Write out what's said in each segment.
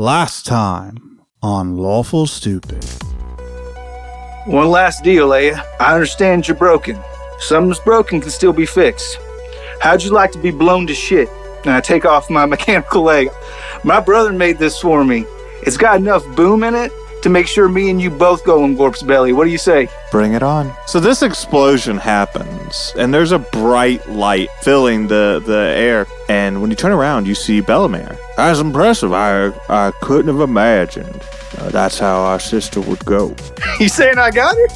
Last time on Lawful Stupid. One last deal, Leia. I understand you're broken. Something's broken can still be fixed. How'd you like to be blown to shit? And I take off my mechanical leg. My brother made this for me. It's got enough boom in it to make sure me and you both go in Gorp's belly. What do you say? Bring it on. So this explosion happens, and there's a bright light filling the air. And when you turn around, you see Bellamere. That's impressive. I couldn't have imagined that's how our sister would go. You saying I got her?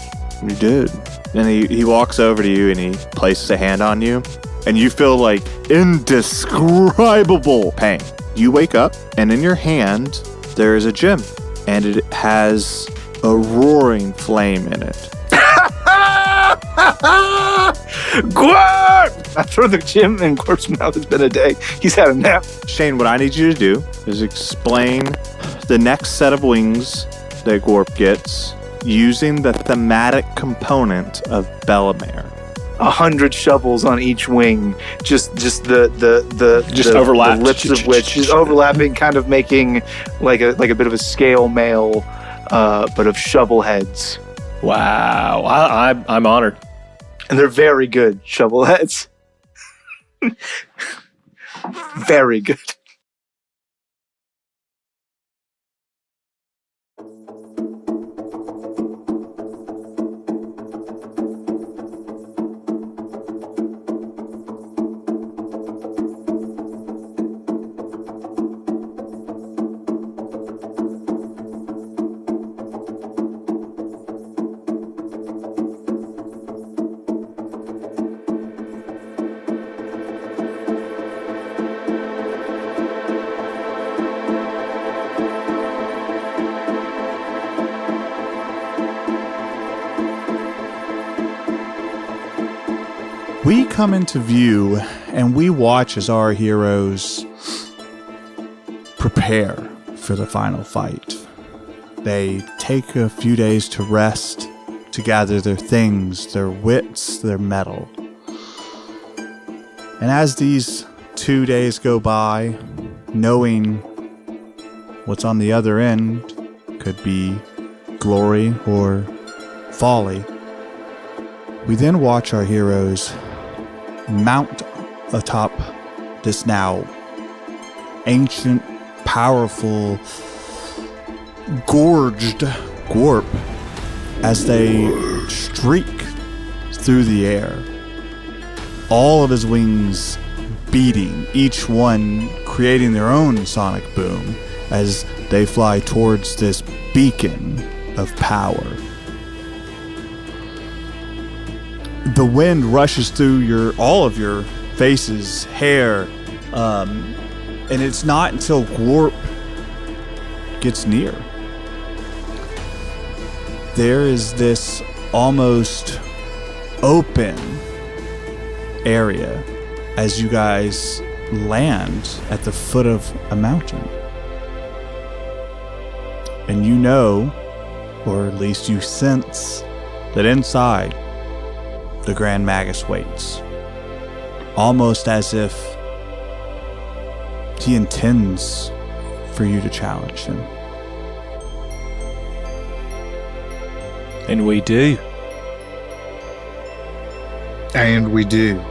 You did. And he walks over to you, and he places a hand on you, and you feel like indescribable pain. You wake up, and in your hand, there is a gem. And it has a roaring flame in it. Gorp! I throw the gem in Gorp's mouth. It's been a day. He's had a nap. Shane, what I need you to do is explain the next set of wings that Gorp gets using the thematic component of Bellamere. 100 shovels on each wing, just the overlap, the lips of which just overlapping, kind of making like a bit of a scale mail, but of shovel heads. Wow, I'm honored. And they're very good shovel heads. Very good. We come into view and we watch as our heroes prepare for the final fight. They take a few days to rest, to gather their things, their wits, their mettle. And as these 2 days go by, knowing what's on the other end could be glory or folly, we then watch our heroes mount atop this now ancient, powerful, gorged Gorp as they streak through the air. All of his wings beating, each one creating their own sonic boom as they fly towards this beacon of power. The wind rushes through all of your faces, hair, and it's not until Gorp gets near. There is this almost open area as you guys land at the foot of a mountain. And you know, or at least you sense, that inside the Grand Magus waits, almost as if he intends for you to challenge him. And we do. And we do.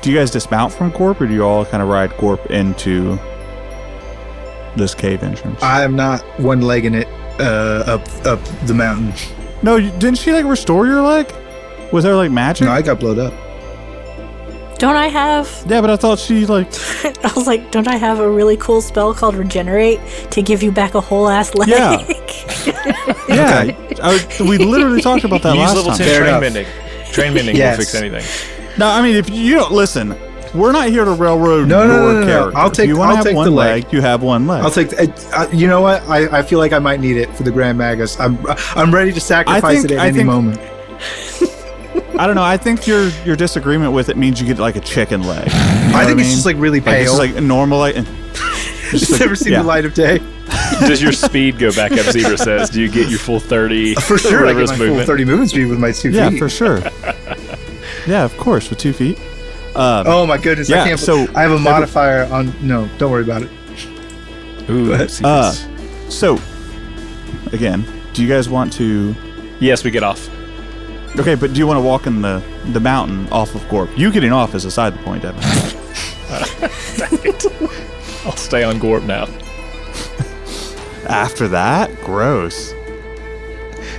Do you guys dismount from Gorp, or do you all kind of ride Gorp into this cave entrance? I am not one-legging it up the mountain. No, didn't she like restore your leg? Was there like magic? No, I got blowed up. Don't I have... Yeah, but I thought she like... I was like, don't I have a really cool spell called Regenerate to give you back a whole ass leg? Yeah. Yeah, we literally talked about that last Use level time. 10 train mending. Train mending Yes. will fix anything. No, I mean, if you don't listen, we're not here to railroad your character. I'll take. If you want I'll to have take one the leg, you have one leg. I'll take. You know what? I feel like I might need it for the Grand Magus. I'm ready to sacrifice it at any moment. I don't know. I think your disagreement with it means you get like a chicken leg. I think it's just like really pale. It's like normal. Like, It's never seen the light of day. Does your speed go back up, Zebra says? Do you get your full 30? For sure, I get my movement? full 30 movement speed with my 2 feet. Yeah, for sure. Yeah, of course, with 2 feet. Oh my goodness! yeah, I can't. so I have a modifier on. No, don't worry about it. Ooh, Go ahead. So, again, do you guys want to? yes, we get off. Okay, but do you want to walk in the mountain off of Gorp? You getting off is aside the point, Devin. I'll stay on Gorp now. After that, gross.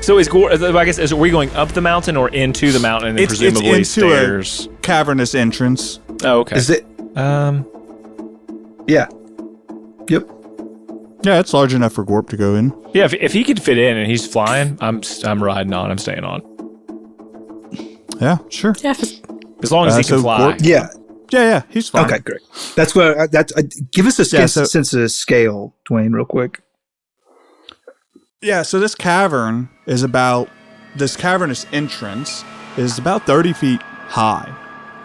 So is Gorp? I guess are we going up the mountain or into the mountain and then presumably into stairs? a cavernous entrance. Oh, okay. Is it? Yeah. Yep. Yeah, it's large enough for Gorp to go in. Yeah, if he could fit in and he's flying, I'm riding on. I'm staying on. Yeah, sure. Yeah, As long as he can fly. Gorp, Yeah. yeah, he's fine. Okay, great. That's what. Give us a sense of scale, Dwayne, real quick. Yeah, so this cavernous entrance is about 30 feet high,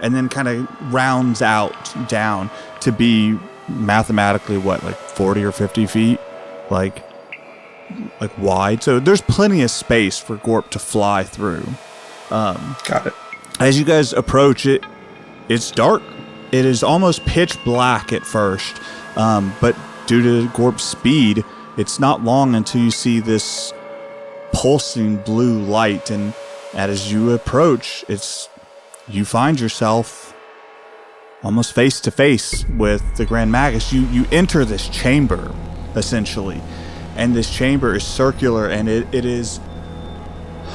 and then kind of rounds out down to be mathematically like 40 or 50 feet, like wide. So there's plenty of space for Gorp to fly through. Got it. As you guys approach it, it's dark. It is almost pitch black at first, but due to Gorp's speed, it's not long until you see this pulsing blue light, and as you approach, you find yourself almost face to face with the Grand Magus. You enter this chamber, essentially, and this chamber is circular, and it is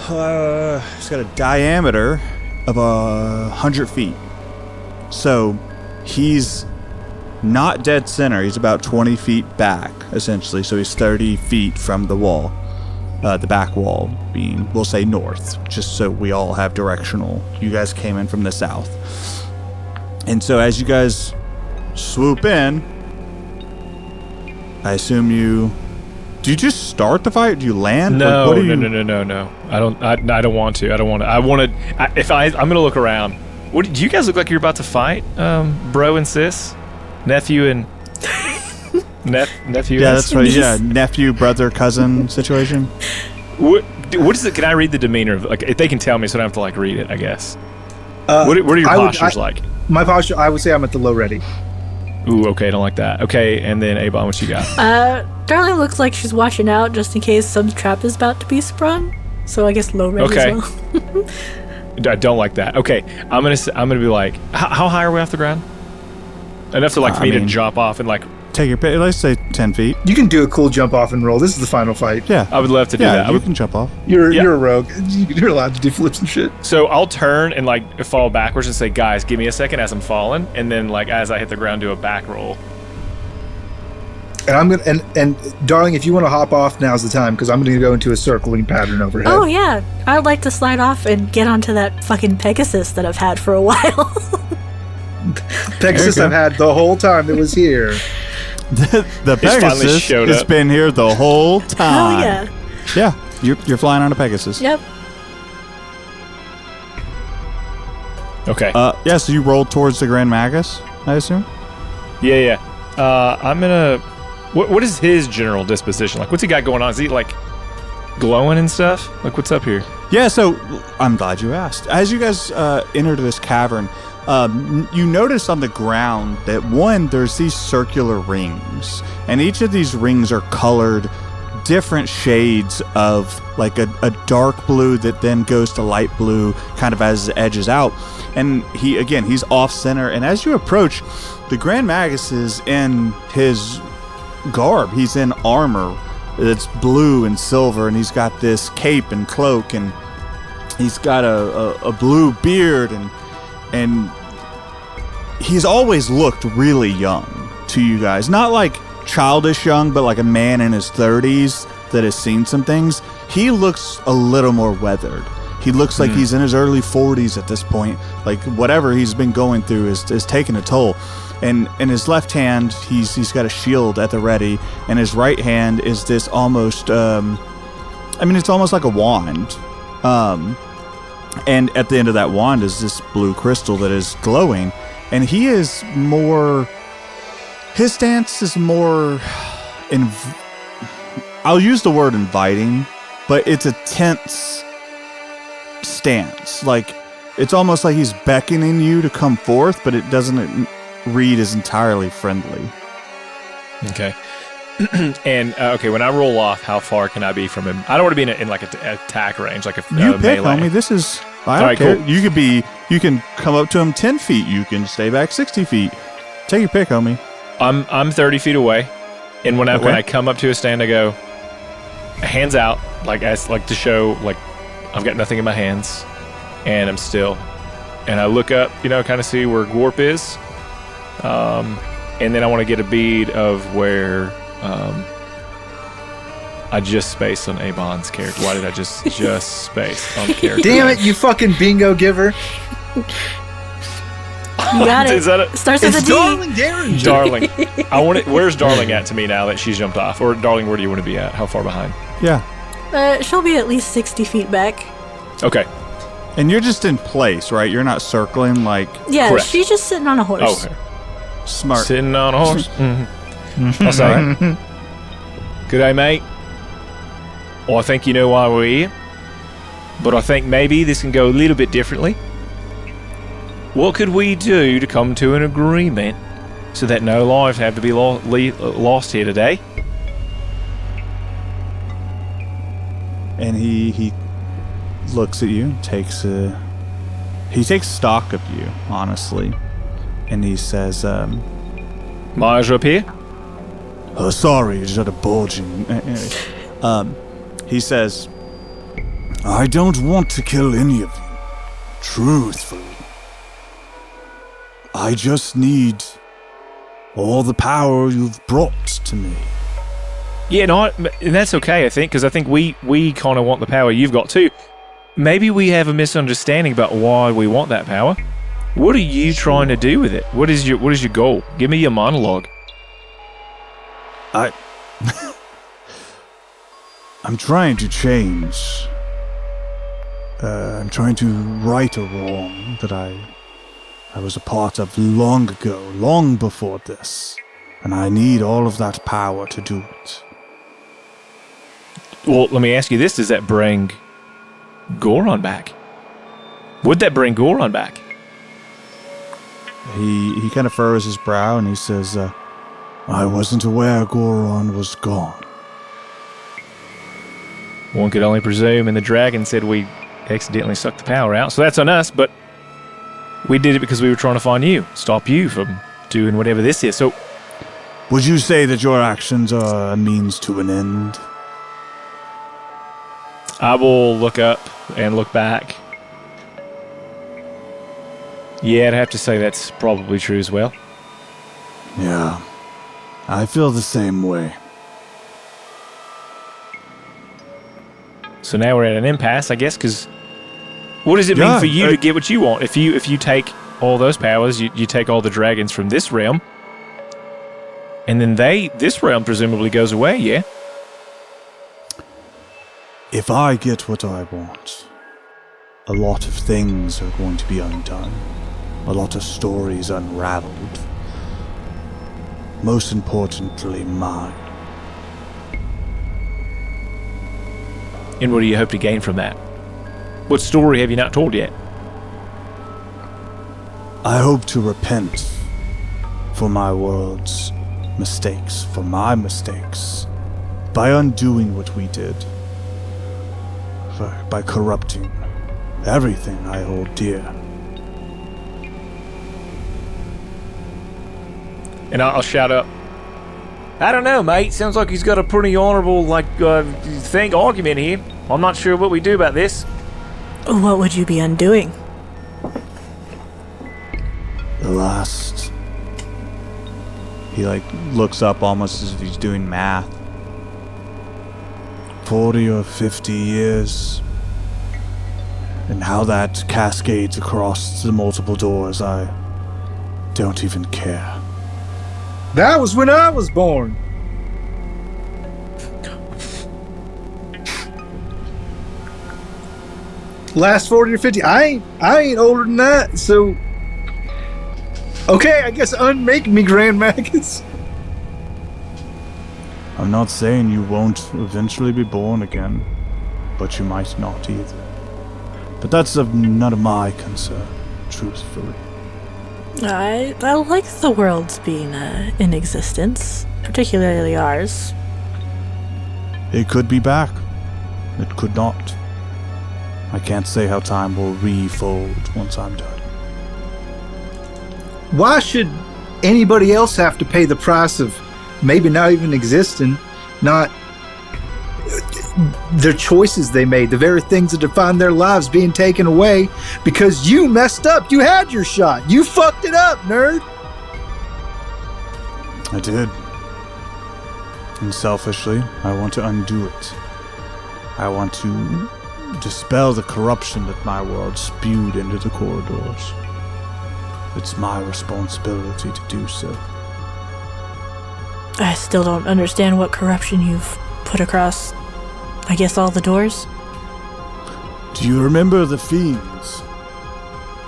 it's got a diameter of 100 feet. So he's not dead center. He's about 20 feet back, essentially. So he's 30 feet from the wall, the back wall being, we'll say, north, just so we all have directional. You guys came in from the south. And so as you guys swoop in, I assume do you just start the fight? Do you land? No, Like, no. I don't want to. I'm gonna look around. Do you guys look like you're about to fight, bro and sis, nephew and nephew? Yeah, that's right. Yeah, nephew, brother, cousin situation. What is it? Can I read the demeanor of, like, if they can tell me, so I don't have to like read it? I guess. What are your postures like? My posture, I would say I'm at the low ready. Ooh, okay, I don't like that. Okay, and then Avon, what you got? Darling looks like she's watching out just in case some trap is about to be sprung. So I guess low ready Okay. as well. I don't like that. Okay, I'm gonna be like, how high are we off the ground? Enough to for me to drop off and like. Take your pick. Let's say 10 feet. You can do a cool jump off and roll. This is the final fight. Yeah, I would love to do that. You can jump off. You're a rogue. You're allowed to do flips and shit. So I'll turn and like fall backwards and say, guys, give me a second as I'm falling, and then like as I hit the ground, do a back roll. And I'm gonna and darling, if you want to hop off, now's the time, because I'm gonna go into a circling pattern overhead. Oh yeah, I'd like to slide off and get onto that fucking Pegasus that I've had for a while. Pegasus I've had the whole time it was here. The finally Pegasus showed has up. been here the whole time. Hell yeah. Yeah, you're flying on a Pegasus. Yep. Okay. Yeah, so you rolled towards the Grand Magus, I assume? Yeah. I'm gonna. What is his general disposition like? What's he got going on? Is he like glowing and stuff? Like, what's up here? Yeah, so I'm glad you asked. As you guys entered this cavern, you notice on the ground that there's these circular rings, and each of these rings are colored different shades of like a dark blue that then goes to light blue kind of as it edges out. And he's off center, and as you approach, the Grand Magus is in his garb. He's in armor that's blue and silver, and he's got this cape and cloak, and he's got a blue beard, and he's always looked really young to you guys. Not like childish young, but like a man in his 30s that has seen some things. He looks a little more weathered. He looks like he's in his early 40s at this point. Like whatever he's been going through is taking a toll. And in his left hand, he's got a shield at the ready, and his right hand is this almost, it's almost like a wand. And at the end of that wand is this blue crystal that is glowing. And his stance is more, I'll use the word inviting, but it's a tense stance. Like it's almost like he's beckoning you to come forth, but it doesn't read as entirely friendly. Okay. And okay, when I roll off, how far can I be from him? I don't want to be in like an attack range, like a You pick, melee. homie. This is. I don't Alright, care. cool. You can come up to him 10 feet. You can stay back 60 feet. Take your pick, homie. I'm 30 feet away, and when Okay. I come up to a stand, I go hands out, like to show like I've got nothing in my hands, and I'm still. And I look up, kind of see where Gorp is, and then I want to get a bead of where I just spaced on Avon's character. Why did I just space on the character? Damn it, you fucking bingo giver. You got it. Is that Starts with a It's D. Darling Derringer. Darling? I want it. Where's Darling at to me now that she's jumped off? Or Darling, where do you want to be at? How far behind? Yeah. She'll be at least 60 feet back. Okay. And you're just in place, right? You're not circling like Yeah, Correct. she's just sitting on a horse. Oh, okay. smart. Sitting on a horse. Mm-hmm. That's all right. Good day, mate. Well, I think you know why we're here, but I think maybe this can go a little bit differently. What could we do to come to an agreement so that no lives have to be lost here today? And he looks at you, takes stock of you, honestly, and he says, My eyes are up here. "Oh, sorry, it's just a bulging." He says, "I don't want to kill any of you, truthfully. I just need all the power you've brought to me." Yeah, no, and that's okay, I think, because I think we kind of want the power you've got too. Maybe we have a misunderstanding about why we want that power. What are you trying to do with it? What is your goal? Give me your monologue. I'm trying to change. I'm trying to right a wrong that I was a part of long ago, long before this. And I need all of that power to do it. Well, let me ask you this. Does that bring Goron back? Would that bring Goron back? He kind of furrows his brow and he says, I wasn't aware Goron was gone. One could only presume, and the dragon said we accidentally sucked the power out, so that's on us, but we did it because we were trying to find you, stop you from doing whatever this is. So, Would you say that your actions are a means to an end? I will look up and look back. Yeah, I'd have to say that's probably true as well. Yeah, I feel the same way. So now we're at an impasse, I guess, because what does it mean for you to get what you want? If you take all those powers, you take all the dragons from this realm, and then this realm presumably goes away, yeah? If I get what I want, a lot of things are going to be undone. A lot of stories unraveled. Most importantly, mine. And what do you hope to gain from that? What story have you not told yet? I hope to repent for my world's mistakes, for my mistakes, by undoing what we did, by corrupting everything I hold dear. And I'll shout up, I don't know, mate. Sounds like he's got a pretty honorable, argument here. I'm not sure what we do about this. What would you be undoing? The last... He, looks up almost as if he's doing math. 40 or 50 years. And how that cascades across the multiple doors, I don't even care. That was when I was born. Last 40 or 50. I ain't older than that, so... Okay, I guess unmake me, Grand Magus. I'm not saying you won't eventually be born again, but you might not either. But that's of none of my concern, truthfully. I like the worlds being in existence, particularly ours. It could be back. It could not. I can't say how time will refold once I'm done. Why should anybody else have to pay the price of maybe not even existing, not their choices they made, the very things that define their lives being taken away because you messed up? You had your shot. You fucked it up, nerd. I did. And selfishly, I want to undo it. I want to dispel the corruption that my world spewed into the corridors. It's my responsibility to do so. I still don't understand what corruption you've put across, I guess, all the doors. Do you remember the fiends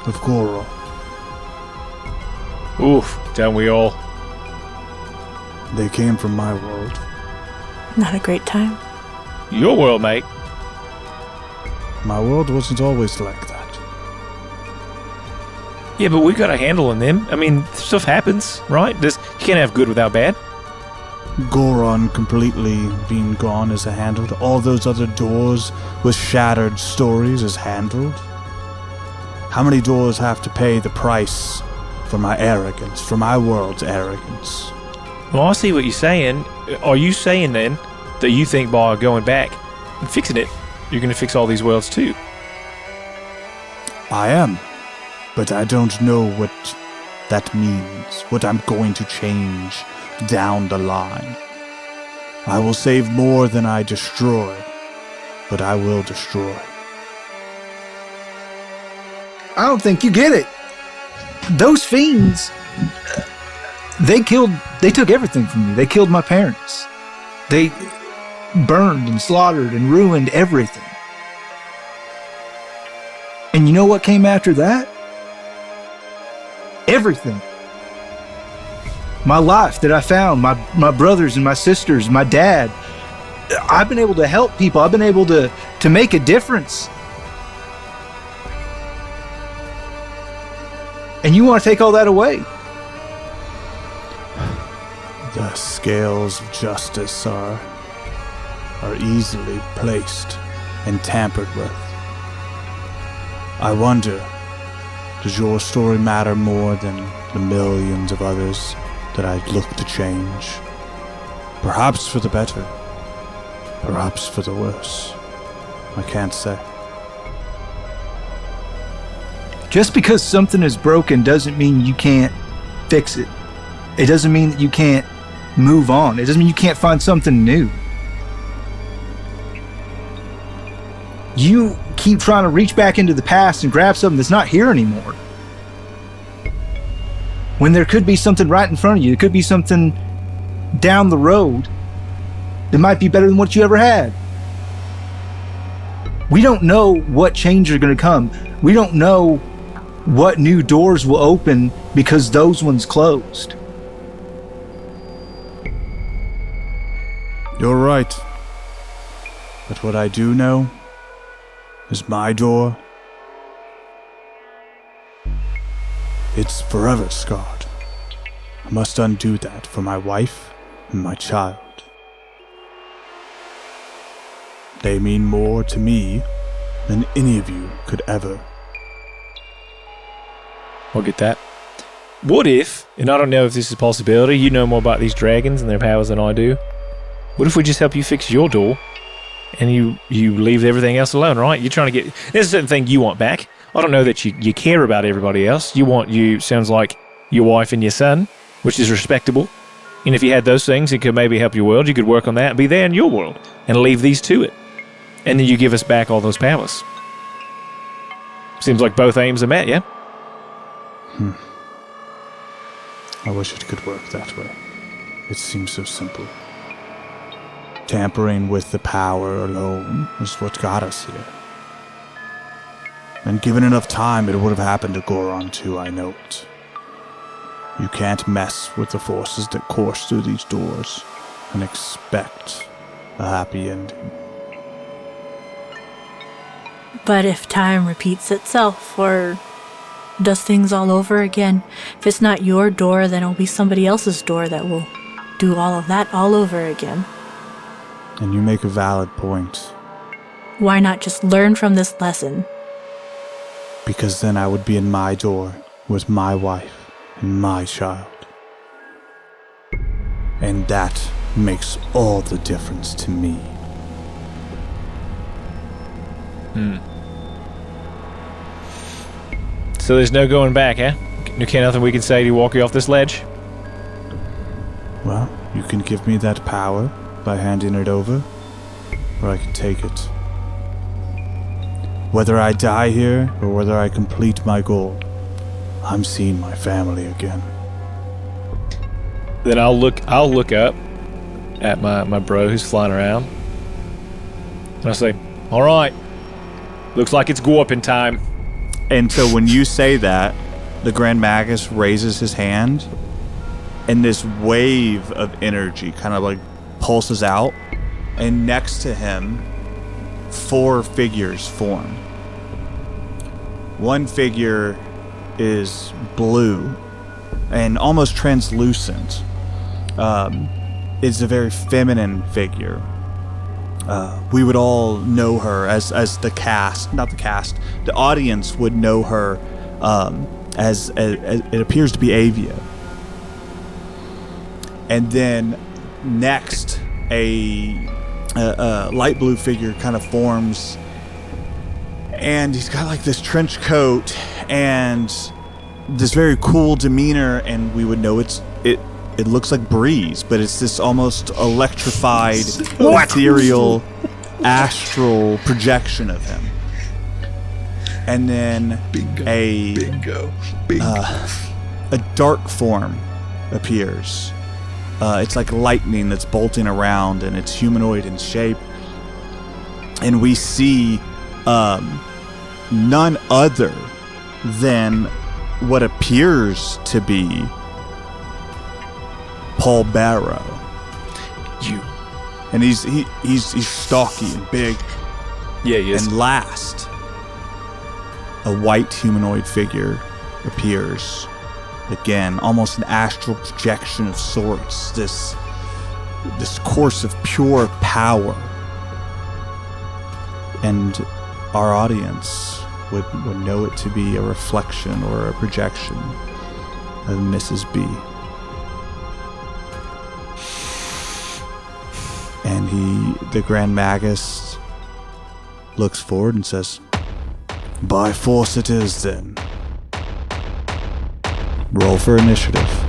of Goron? Oof, don't we all? They came from my world. Not a great time. Your world, mate. My world wasn't always like that. Yeah, but we got a handle on them. I mean, stuff happens, right? You can't have good without bad. Goron completely being gone is handled. All those other doors with shattered stories is handled. How many doors have to pay the price for my arrogance, for my world's arrogance? Well, I see what you're saying. Are you saying then that you think by going back and fixing it, you're going to fix all these worlds too? I am. But I don't know what that means, what I'm going to change down the line. I will save more than I destroy, but I will destroy. I don't think you get it. Those fiends, they took everything from me. They killed my parents. They burned and slaughtered and ruined everything. And you know what came after that? Everything. My life that I found, my brothers and my sisters, my dad. I've been able to help people. I've been able to make a difference. And you want to take all that away? The scales of justice are easily placed and tampered with. I wonder, does your story matter more than the millions of others that I look to change? Perhaps for the better, perhaps for the worse. I can't say. Just because something is broken doesn't mean you can't fix it. It doesn't mean that you can't move on. It doesn't mean you can't find something new. You keep trying to reach back into the past and grab something that's not here anymore. When there could be something right in front of you, there could be something down the road that might be better than what you ever had. We don't know what changes are going to come. We don't know what new doors will open because those ones closed. You're right. But what I do know is my door. It's forever scarred. I must undo that for my wife and my child. They mean more to me than any of you could ever. I'll get that. What if, and I don't know if this is a possibility, you know more about these dragons and their powers than I do. What if we just help you fix your door and you leave everything else alone, right? You're trying to get... There's a certain thing you want back. I don't know that you care about everybody else. Sounds like your wife and your son, which is respectable. And if you had those things, it could maybe help your world. You could work on that and be there in your world and leave these to it. And then you give us back all those powers. Seems like both aims are met, yeah? I wish it could work that way. It seems so simple. Tampering with the power alone is what got us here. And given enough time, it would have happened to Goron too, I know it. You can't mess with the forces that course through these doors and expect a happy ending. But if time repeats itself or does things all over again, if it's not your door, then it'll be somebody else's door that will do all of that all over again. And you make a valid point. Why not just learn from this lesson? Because then I would be in my door with my wife and my child. And that makes all the difference to me. So there's no going back, eh? Can't nothing we can say to walk you off this ledge? Well, you can give me that power by handing it over, or I can take it. Whether I die here or whether I complete my goal, I'm seeing my family again. Then I'll look up at my bro who's flying around, and I'll say, "All right, looks like it's go-upping time." And so when you say that, the Grand Magus raises his hand, and this wave of energy kind of like pulses out, and next to him, 4 figures form. One figure is blue and almost translucent. It's a very feminine figure. We would all know her as the cast, not the cast. The audience would know her as it appears to be Avia. And then next, a light blue figure kind of forms, and he's got like this trench coat and this very cool demeanor, and we would know it looks like Breeze, but it's this almost electrified, ethereal, astral projection of him. And then a dark form appears. It's like lightning that's bolting around, and it's humanoid in shape. And we see none other than what appears to be Paul Barrow. You. And he's stocky and big. Yeah, he is. And last, a white humanoid figure appears. Again, almost an astral projection of sorts. This course of pure power. And our audience would know it to be a reflection or a projection of Mrs. B. And the Grand Magus looks forward and says, "By force it is then. Roll for initiative."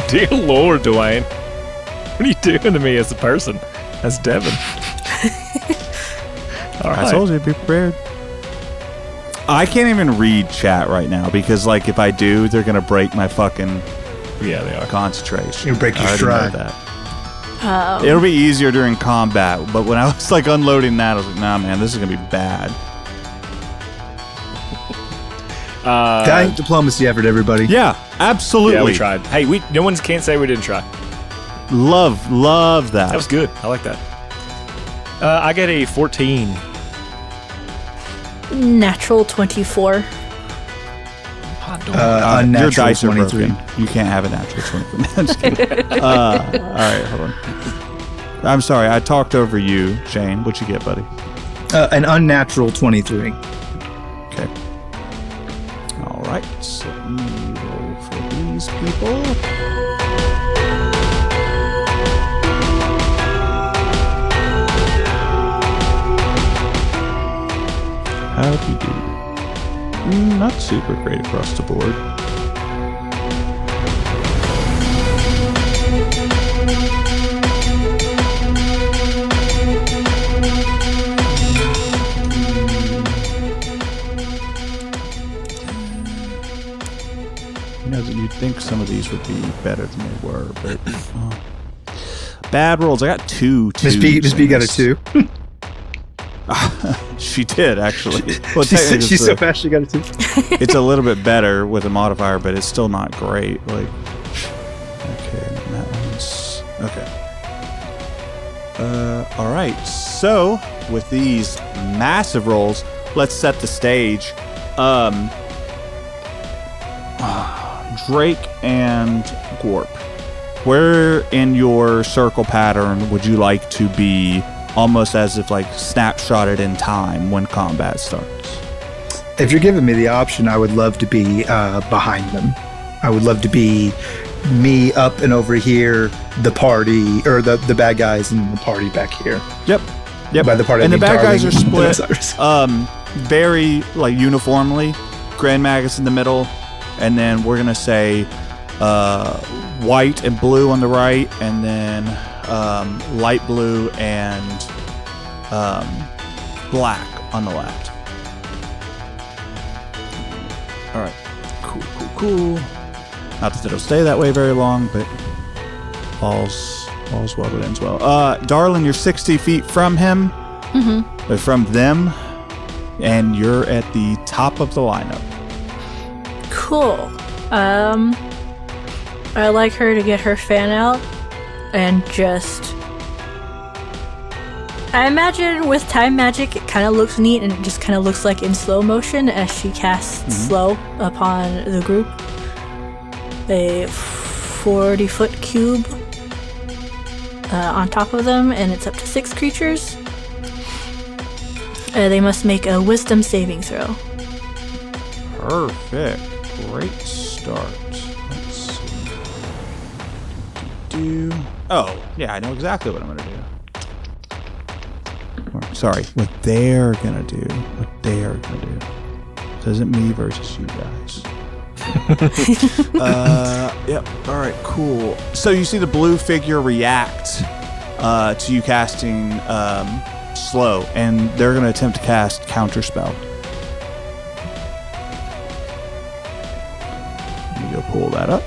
Dear Lord, Dwayne. What are you doing to me as a person? As Devin? All right. I told you to be prepared. I can't even read chat right now because, like, if I do, they're gonna break my fucking Yeah, they are. concentration. You'll break your I already know stride. that. It'll be easier during combat, but when I was like unloading that, I was like, "Nah, man, this is gonna be bad." Valiant diplomacy effort, everybody. Yeah, absolutely. Yeah, we tried. Hey, no one can't say we didn't try. Love that. That was good. I like that. I get a 14. Natural 24. Your Unnatural dice are 23. broken. You can't have a natural 23. I'm just kidding. All right, hold on. I'm sorry, I talked over you, Shane. What'd you get, buddy? An unnatural 23. Okay. All right, so let me roll for these people. How'd we do? Not super great across the board. You'd think some of these would be better than they were, but bad rolls. I got two. Miss B got a 2. She did actually. Well, she's so fast. She got a 2. It's a little bit better with a modifier, but it's still not great. Like, okay, that one's okay. All right. So with these massive rolls, let's set the stage. Drake and Gorp, where in your circle pattern would you like to be, almost as if like snapshotted in time when combat starts? If you're giving me the option, I would love to be behind them. I would love to be me up and over here, the party, or the bad guys and the party back here. Yep. By the party, and the bad guys are split Dinosaurs. very like uniformly. Grand Magus in the middle, and then we're gonna say white and blue on the right, and then light blue and black on the left. All right, cool. Not that it'll stay that way very long, but all's well that ends well. Darlin, you're 60 feet from him, from them, and you're at the top of the lineup. Cool. I'd like her to get her fan out and just... I imagine with time magic, it kind of looks neat, and it just kind of looks like in slow motion as she casts slow upon the group. A 40-foot cube on top of them, and it's up to 6 creatures. They must make a wisdom saving throw. Perfect. Great start. Let's see. Oh, yeah, I know exactly what I'm going to do. Sorry, what they're going to do. So isn't me versus you guys. Yep. All right, cool. So you see the blue figure react to you casting slow, and they're going to attempt to cast counterspell. Let me go pull that up.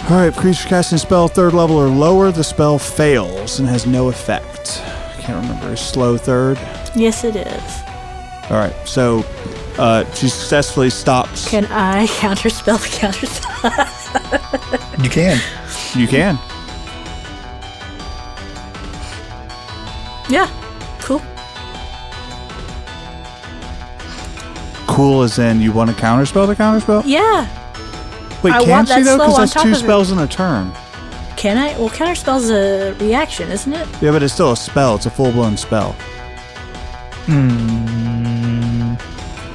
All right, creature casting a spell 3rd level or lower, the spell fails and has no effect. I can't remember. Is slow 3rd? Yes, it is. All right, so she successfully stops. Can I counterspell the counterspell? You can. You can. Yeah, cool. Cool as in you want to counterspell the counterspell? Yeah. Wait, I can want she that though? slow Because on that's top 2 of it. spells in a turn. Can I? Well, counterspell's a reaction, isn't it? Yeah, but it's still a spell. It's a full-blown spell. Man,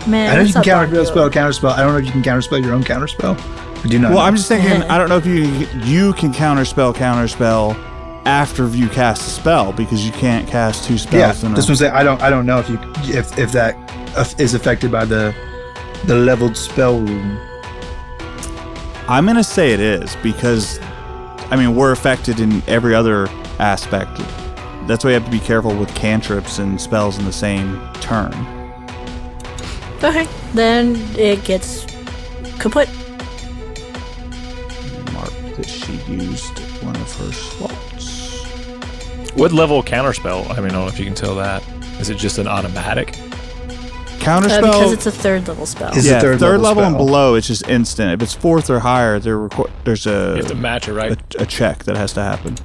I know you that's can not counterspell. I don't know if you can counterspell your own counterspell. I do not. Well, know. I'm just thinking. I don't know if you can counterspell after you cast a spell, because you can't cast 2 spells. Yeah, just want to say I don't know if that is affected by the leveled spell rune. I'm gonna say it is, because I mean we're affected in every other aspect. That's why you have to be careful with cantrips and spells in the same turn. Okay, then it gets kaput. Mark that she used one of her slots. What level counterspell? I mean, I don't know if you can tell that. Is it just an automatic? Counterspell, because it's a 3rd level spell. Is yeah, it 3rd level and spell? below, it's just instant. If it's 4th or higher, there's You have to match it, right? a check that has to happen.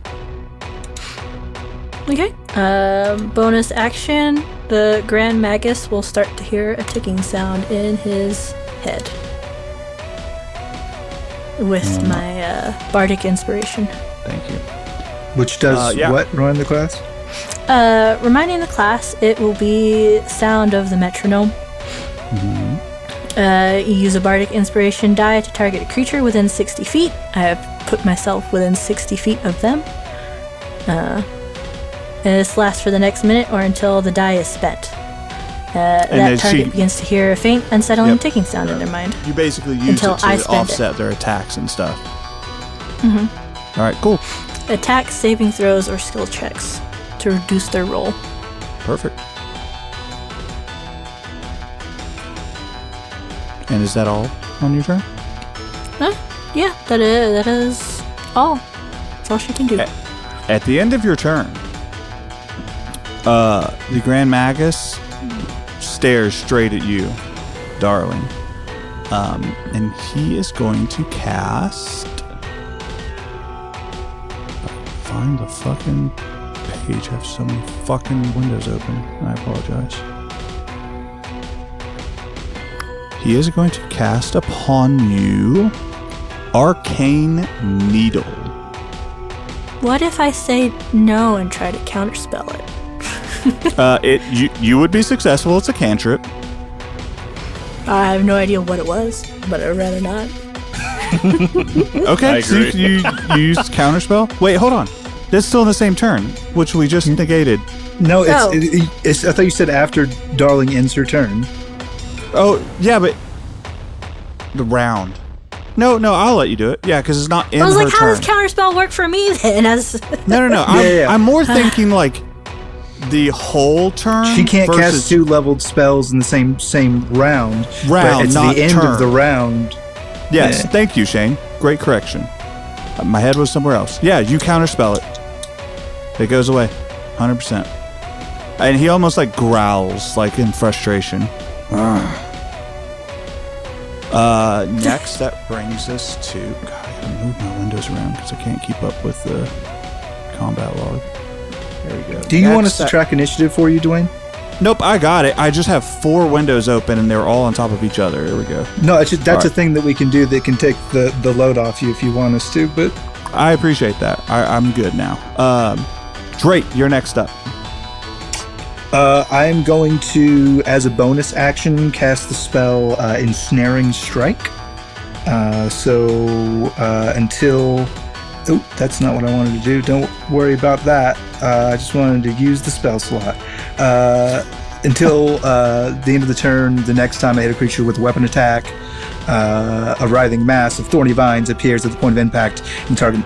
Okay. Bonus action. The Grand Magus will start to hear a ticking sound in his head. With my bardic inspiration. Thank you. Which does yeah. what run the class? Reminding the class, it will be sound of the metronome. You use a bardic inspiration die to target a creature within 60 feet. I have put myself within 60 feet of them. And this lasts for the next minute or until the die is spent. That target begins to hear a faint, unsettling ticking sound in their mind. You basically use Until it to I spend offset their attacks and stuff. All right, cool. Attack, saving throws, or skill checks to reduce their roll. Perfect. And is that all on your turn? Yeah, that is all. That's all she can do. At the end of your turn, the Grand Magus stares straight at you, darling. And he is going to cast... Find the fucking page. I have so many fucking windows open. I apologize. He is going to cast upon you Arcane Needle. What if I say no and try to counterspell it? You would be successful. It's a cantrip. I have no idea what it was, but I'd rather not. Okay, I so agree. you used counterspell. Wait, hold on. That's still in the same turn, which we just negated. No, Oh. it's. I thought you said after Darling ends her turn. Oh, yeah, but the round. No, I'll let you do it. Yeah, because it's not in I was her like, how turn. does counterspell work for me then? No. Yeah. I'm more thinking like the whole turn. She can't versus cast 2 leveled spells in the same round. But it's not the end turn. of the round. Yes, Yeah. thank you, Shane. Great correction. My head was somewhere else. Yeah, you counterspell it. It goes away, 100%. And he almost like growls, like in frustration. Next, that brings us to... God, I gotta move my windows around because I can't keep up with the combat log. There we go. Do you want us Next, to track initiative for you, Dwayne? Nope, I got it. I just have 4 windows open and they're all on top of each other. Here we go. No, it's just, that's All a thing that we can do that can take the load off you if you want us to. But I appreciate that. I'm good now. Drake, you're next up. I'm going to, as a bonus action, cast the spell Ensnaring Strike. Until... Oh, that's not what I wanted to do. Don't worry about that. I just wanted to use the spell slot. Until the end of the turn, the next time I hit a creature with a weapon attack, a writhing mass of thorny vines appears at the point of impact, and the target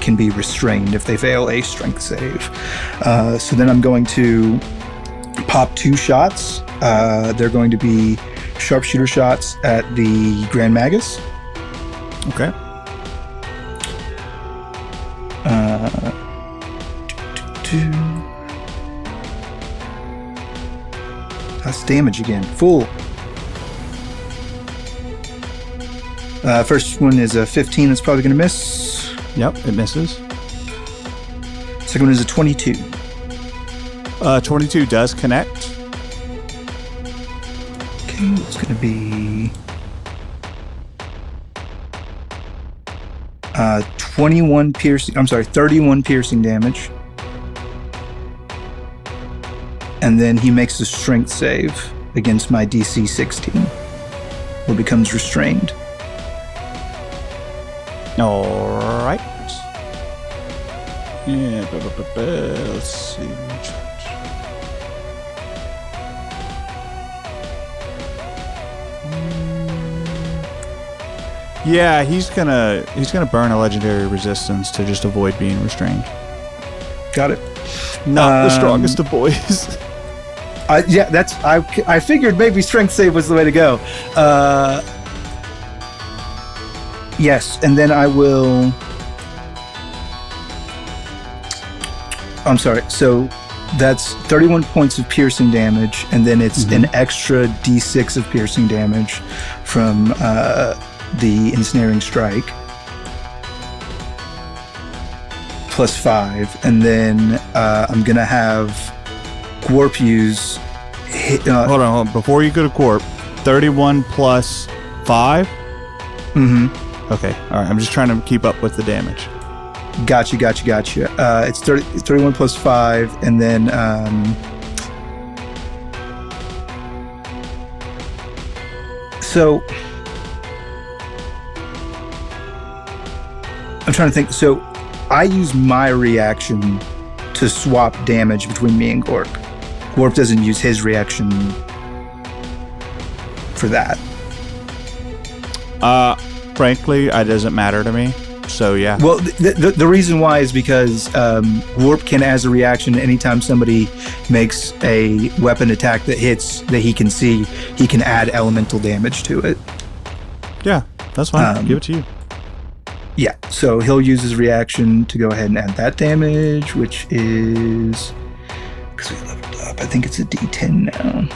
can be restrained if they fail a strength save. So then I'm going to pop 2 shots. They're going to be sharpshooter shots at the Grand Magus. Okay. That's damage again. Full. First one is a 15. That's probably going to miss. Yep, it misses. Second one is a 22. 22 does connect. Okay, it's going to be 31 piercing damage. And then he makes a strength save against my DC 16, or becomes restrained. All right. Yeah, let's see. Yeah, he's gonna burn a legendary resistance to just avoid being restrained. Got it. Not the strongest of boys. I figured maybe strength save was the way to go. Yes, and then I will... I'm sorry, so that's 31 points of piercing damage, and then it's an extra d6 of piercing damage from the Ensnaring Strike. Plus 5, and then I'm going to have Gwarp use... Hold on. Before you go to Corp, 31 plus 5? Mm-hmm. Okay, all right. I'm just trying to keep up with the damage. Gotcha. It's 31 plus 5, and then so I'm trying to think. So I use my reaction to swap damage between me and Gorp. Gorp doesn't use his reaction for that. Frankly, it doesn't matter to me. So yeah. Well, the reason why is because warp can, as a reaction, anytime somebody makes a weapon attack that hits that he can see, he can add elemental damage to it. Yeah, that's fine. Give it to you. Yeah, so he'll use his reaction to go ahead and add that damage, which is, because we leveled up, I think it's a D10 now.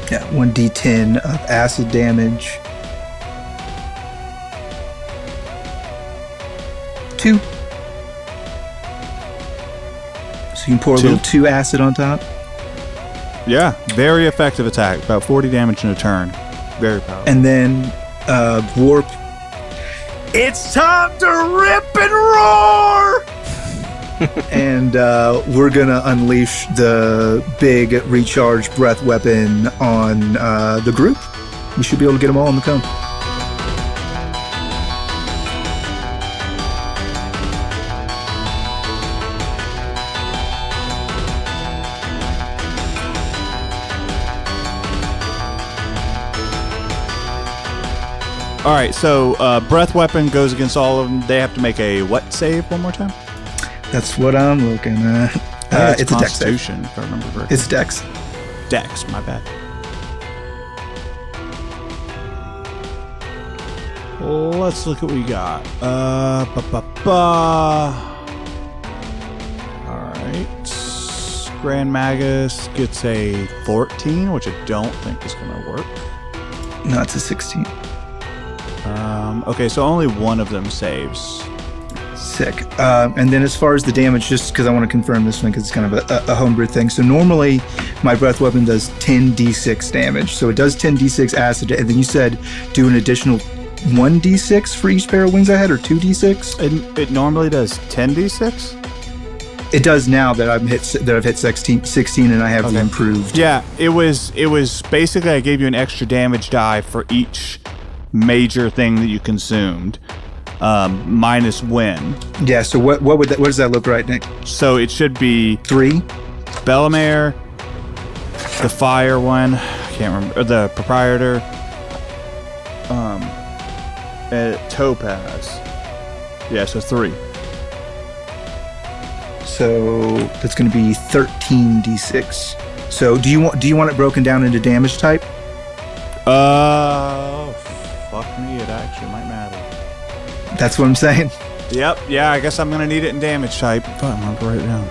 Yeah, 1d10 of acid damage. 2. So you can pour a little 2 acid on top. Yeah, very effective attack. About 40 damage in a turn. Very powerful. And then warp. It's time to rip and roar! And we're gonna unleash the big recharge breath weapon on the group. We should be able to get them all in the cone. All right, so breath weapon goes against all of them. They have to make a what save one more time? That's what I'm looking at. It's a dex save. Constitution, if I remember correctly. It's dex. Dex, my bad. Let's look at what we got. All right. Grand Magus gets a 14, which I don't think is going to work. No, it's a 16. Okay, so only one of them saves. Sick. And then as far as the damage, just because I want to confirm this one because it's kind of a homebrew thing. So normally my breath weapon does 10d6 damage. So it does 10d6 acid. And then you said do an additional 1d6 for each pair of wings I had, or 2d6? It normally does 10d6? It does now that I've hit 16 and I have improved. Yeah, it was basically I gave you an extra damage die for each major thing that you consumed, minus win. Yeah, so what does that look right, Nick? So it should be 3 Bellamere, the fire one, I can't remember, the proprietor, Topaz. Yeah, so 3. So that's going to be 13d6. So do you want it broken down into damage type? Fuck me, it actually might matter. That's what I'm saying. Yep, yeah, I guess I'm gonna need it in damage type. But I'm gonna write it down.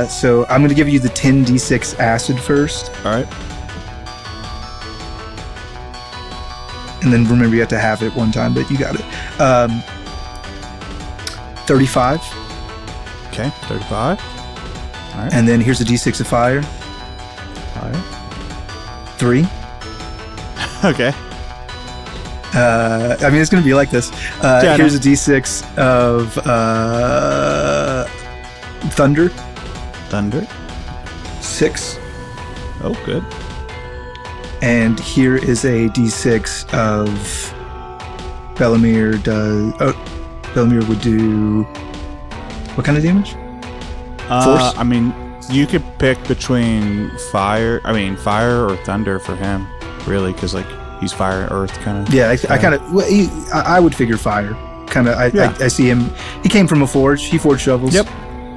So I'm going to give you the 10d6 acid first. All right. And then remember you have to have it one time, but you got it. 35. Okay, 35. All right. And then here's a d6 of fire. Fire. 3. Okay. I mean, it's going to be like this. Here's a d6 of thunder. Thunder. 6. Oh, good. And here is a d6 of Bellamere does. Oh, Bellamere would do what kind of damage? Force. I mean, you could pick between fire or thunder for him, really, because like he's fire, earth kind of. Yeah, I kind of. Well, I would figure fire. Kind of. I see him. He came from a forge. He forged shovels. Yep,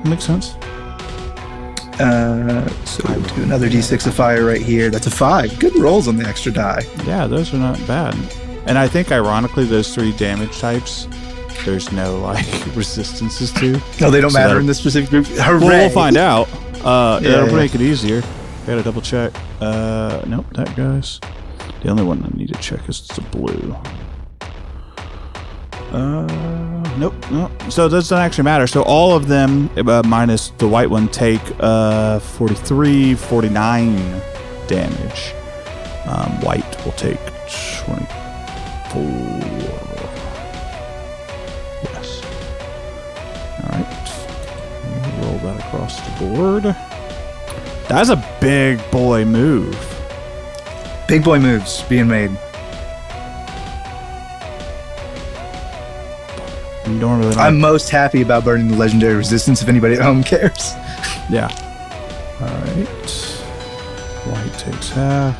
makes sense. So we'll do another d6 of fire right here. That's a 5. Good rolls on the extra die. Yeah, those are not bad. And I think, ironically, those 3 damage types, there's no, like, resistances to. No, they don't matter in this specific group. Hooray! Well, we'll find out. It'll make it easier. Gotta double check. Nope, that guy's. The only one I need to check is the blue. Nope. So that doesn't actually matter. So all of them, minus the white one, take 43, 49 damage. White will take 24. Yes. Alright. Roll that across the board. That's a big boy move. Big boy moves being made. Normally I'm most happy about burning the legendary resistance if anybody at home cares. Yeah. Alright. White takes half.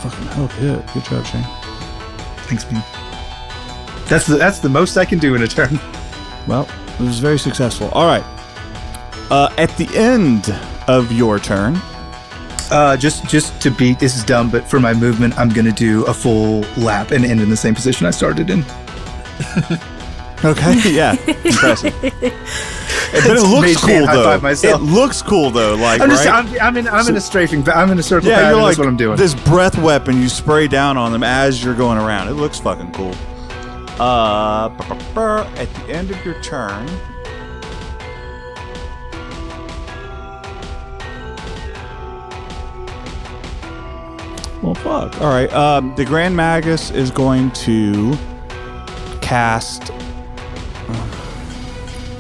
fucking hell, yeah. Good job, Shane. Thanks, man. That's the most I can do in a turn. Well, it was very successful. All right. At the end of your turn, Just to beat, this is dumb, but for my movement, I'm gonna do a full lap and end in the same position I started in. okay, yeah, impressive. But it looks cool though. It looks cool though. Like I'm in a strafing. I'm in a circle. Yeah, you're like that's what I'm doing. this breath weapon. You spray down on them as you're going around. It looks fucking cool. At the end of your turn. Well, fuck. All right. The Grand Magus is going to cast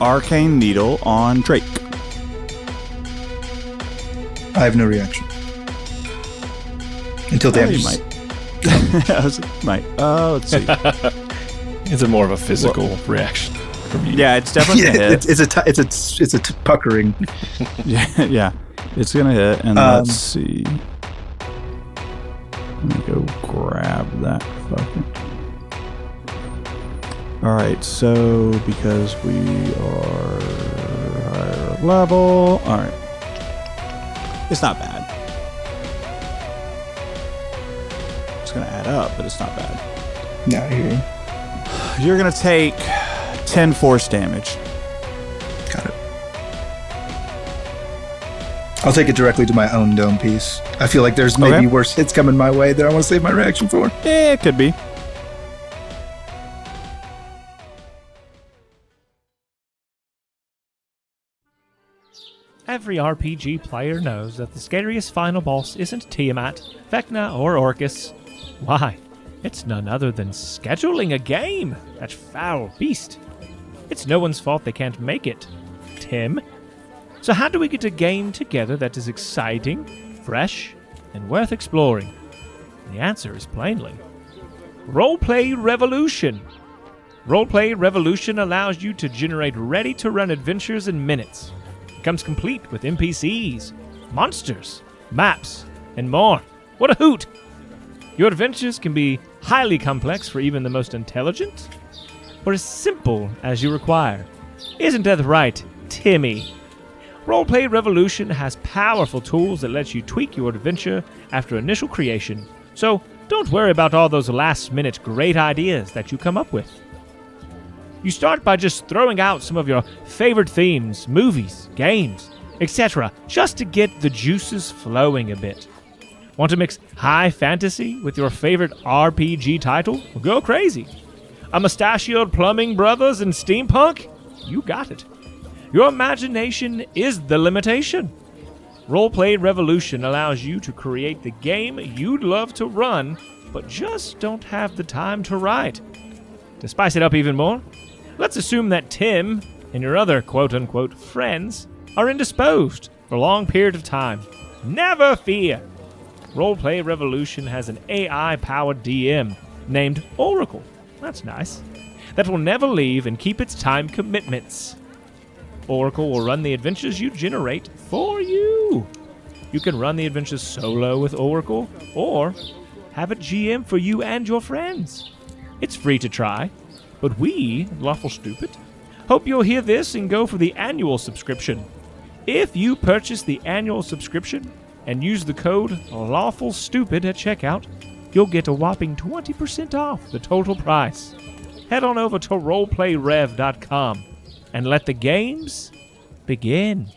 Arcane Needle on Drake. I have no reaction until damage. Might. I was like, might. Let's see. It's more of a physical reaction from you. Yeah, it's definitely gonna hit. It's a puckering. yeah, it's gonna hit. And let's see. Let me go grab that fucking. All right, so because we are higher level, all right, it's not bad. It's gonna add up, but it's not bad. No, I hear you. You're gonna take 10 force damage. Got it. I'll take it directly to my own dome piece. I feel like there's maybe worse hits coming my way that I want to save my reaction for. Yeah, it could be. Every RPG player knows that the scariest final boss isn't Tiamat, Vecna, or Orcus. Why? It's none other than scheduling a game, that foul beast. It's no one's fault they can't make it, Tim. So how do we get a game together that is exciting, fresh, and worth exploring? The answer is plainly Roleplay Revolution. Roleplay Revolution allows you to generate ready-to-run adventures in minutes. It comes complete with NPCs, monsters, maps, and more. What a hoot! Your adventures can be highly complex for even the most intelligent, or as simple as you require. Isn't that right, Timmy? Roleplay Revolution has powerful tools that let you tweak your adventure after initial creation, so don't worry about all those last-minute great ideas that you come up with. You start by just throwing out some of your favorite themes, movies, games, etc., just to get the juices flowing a bit. Want to mix high fantasy with your favorite RPG title? Well, go crazy. A mustachioed plumbing brothers and steampunk? You got it. Your imagination is the limitation. Roleplay Revolution allows you to create the game you'd love to run, but just don't have the time to write. To spice it up even more, let's assume that Tim and your other quote-unquote friends are indisposed for a long period of time. Never fear. Roleplay Revolution has an AI-powered DM named Oracle. That's nice. That will never leave and keep its time commitments. Oracle will run the adventures you generate for you. You can run the adventures solo with Oracle, or have a GM for you and your friends. It's free to try, but we, Lawful Stupid, hope you'll hear this and go for the annual subscription. If you purchase the annual subscription and use the code LawfulStupid at checkout, you'll get a whopping 20% off the total price. Head on over to roleplayrev.com and let the games begin.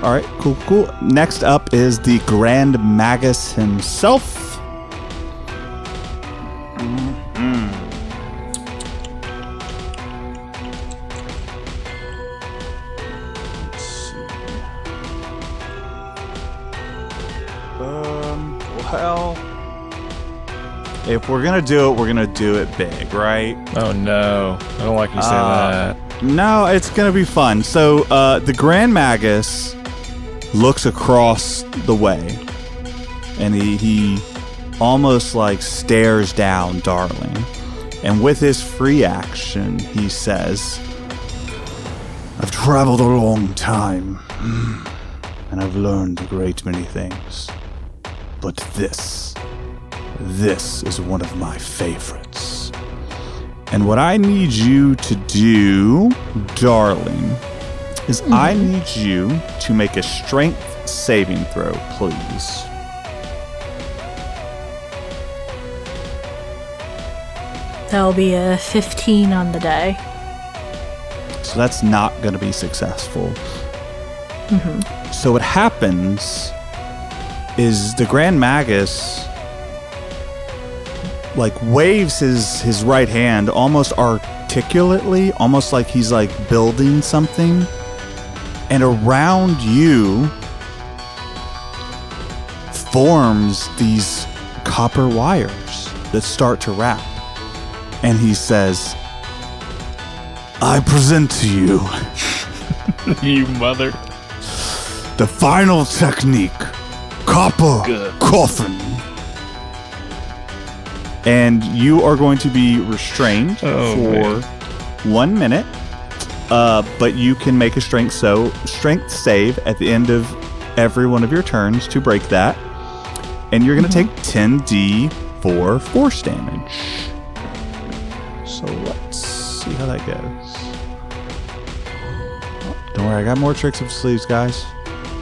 All right, cool. Next up is the Grand Magus himself. Well, if we're gonna do it, we're gonna do it big, right? Oh no, I don't like you saying that. No, it's gonna be fun. So the Grand Magus looks across the way, and he almost like stares down Darling, and with his free action, he says, "I've traveled a long time, and I've learned a great many things, but this is one of my favorites. And what I need you to do, Darling, is I need you to make a strength saving throw, please." That'll be a 15 on the die. So that's not going to be successful. So what happens is the Grand Magus like waves his right hand almost articulately, almost like he's like building something, and around you forms these copper wires that start to wrap, and he says, "I present to you You mother. the final technique, copper coffin." And you are going to be restrained for 1 minute, but you can make a strength save at the end of every one of your turns to break that. And you're going to take 10d4 force damage. So let's see how that goes. Don't worry, I got more tricks up sleeves, guys.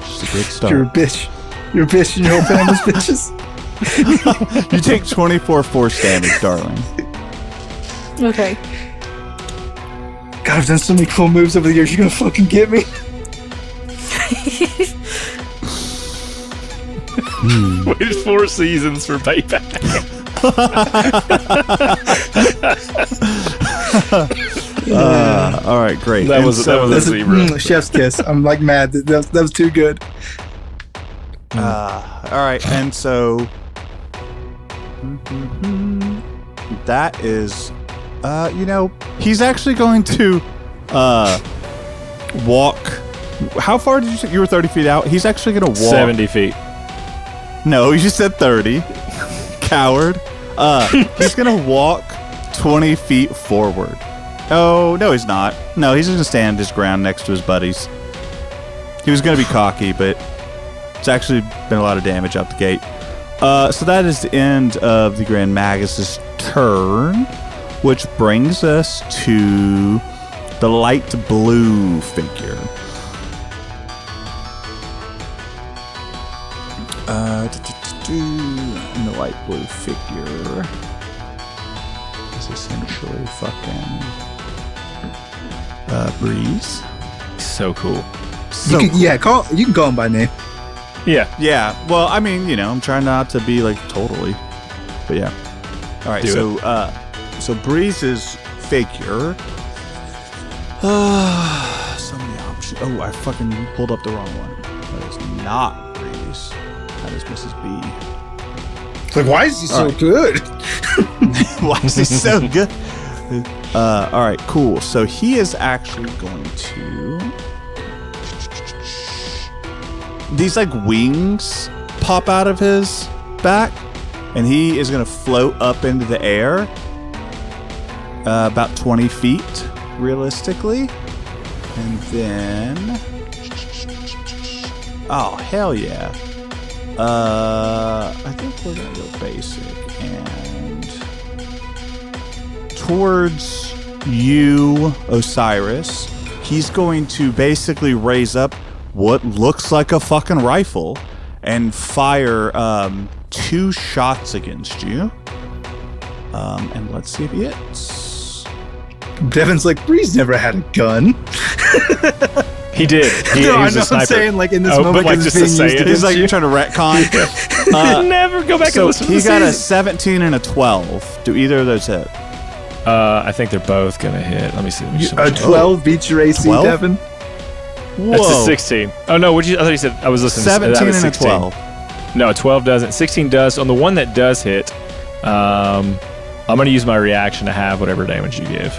Just a good start. You're a bitch. You're a bitch and your whole family's bitches. You take 24 force damage, Darling. Okay. God, I've done so many cool moves over the years. You're gonna fucking get me. Waited 4 seasons for payback. All right, great. That was a zero. Chef's kiss. I'm like mad. That was too good. All right, and so that is, he's actually going to walk. How far did you say? You were 30 feet out. He's actually going to walk 70 feet. No, you just said 30. Coward. He's going to walk 20 feet forward. Oh, no, he's not. No, he's going to stand his ground next to his buddies. He was going to be cocky, but it's actually been a lot of damage out the gate. So that is the end of the Grand Magus's turn, which brings us to the light blue figure. And the light blue figure is essentially fucking Breeze. So cool. So you can call him by name. Yeah. Yeah, well, I mean, I'm trying not to be like totally, but yeah. All right, so Breeze's figure. So many options. Oh, I fucking pulled up the wrong one. That is not Breeze. That is Mrs. B. It's like, why is he so good? Why is he so good? All right, cool. So he is actually going to. These like wings pop out of his back, and he is going to float up into the air about 20 feet realistically, and then oh hell yeah, I think we're going to go basic and towards you, Osiris. He's going to basically raise up what looks like a fucking rifle and fire 2 shots against you. And let's see if he hits. Devin's like, Breeze never had a gun. He did. He No, I was know. a sniper. I'm saying, like, in this Oh, moment, but like because just it's to being say used it. He's like, against you're you. trying to retcon. Never go back So and listen to he the got a season. 17 and a 12. Do either of those hit? I think they're both gonna hit. Let me see. A 12 beats your AC, 12? Devin. Whoa. That's a 16. Oh no, what did you? I thought you said I was listening. 17 that was and a 16. 12. No, 12 doesn't. 16 does. On the one that does hit, I'm going to use my reaction to have whatever damage you give.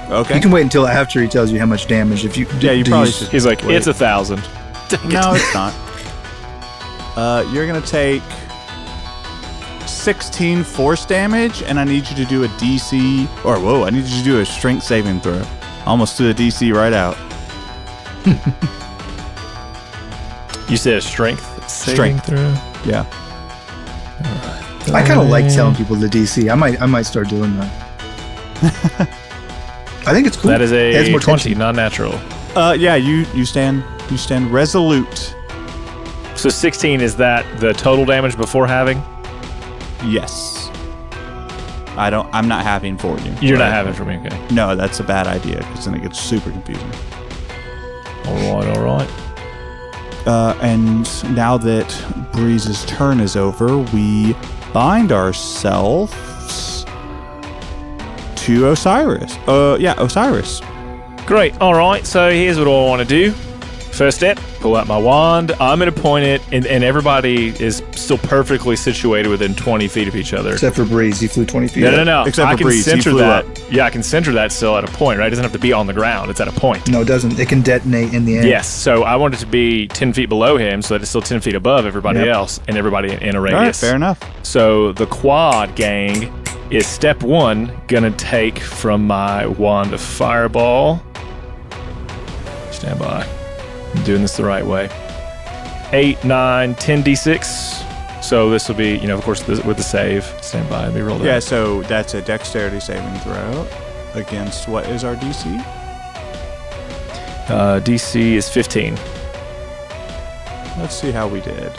Okay. You can wait until after he tells you how much damage. If you you probably should. He's like, wait. it's 1,000. No, it's not. You're going to take 16 force damage, and I need you to do a DC. I need you to do a strength saving throw. Almost threw a DC right out. You said a strength saving throw? Yeah. I kind of like telling people the DC. I might start doing that. I think it's cool. That is It adds a more 20, tension. non-natural. Yeah. You stand resolute. So 16, is that the total damage before having? Yes. I'm not having for you. You're not having for me, okay. No, that's a bad idea because then it gets super confusing. All right. And now that Breeze's turn is over, we bind ourselves to Osiris. Osiris. Great. All right. So here's what I want to do. First step, pull out my wand. I'm going to point it, and everybody is still perfectly situated within 20 feet of each other. Except for Breeze, he flew 20 feet. No. Except I for can Breeze, he center flew that. up. Yeah, I can center that still at a point, right? It doesn't have to be on the ground. It's at a point. No, it doesn't. It can detonate in the air. Yes. So I want it to be 10 feet below him so that it's still 10 feet above everybody Yep. else and everybody in a radius. All right, fair enough. So the quad gang is step 1, going to take from my wand of fireball. Stand by. I'm doing this the right way. 8, 9, 10 d6. So this will be, of course, with the save. Stand by. Let me roll that. Yeah, so that's a dexterity saving throw against what is our DC? DC is 15. Let's see how we did.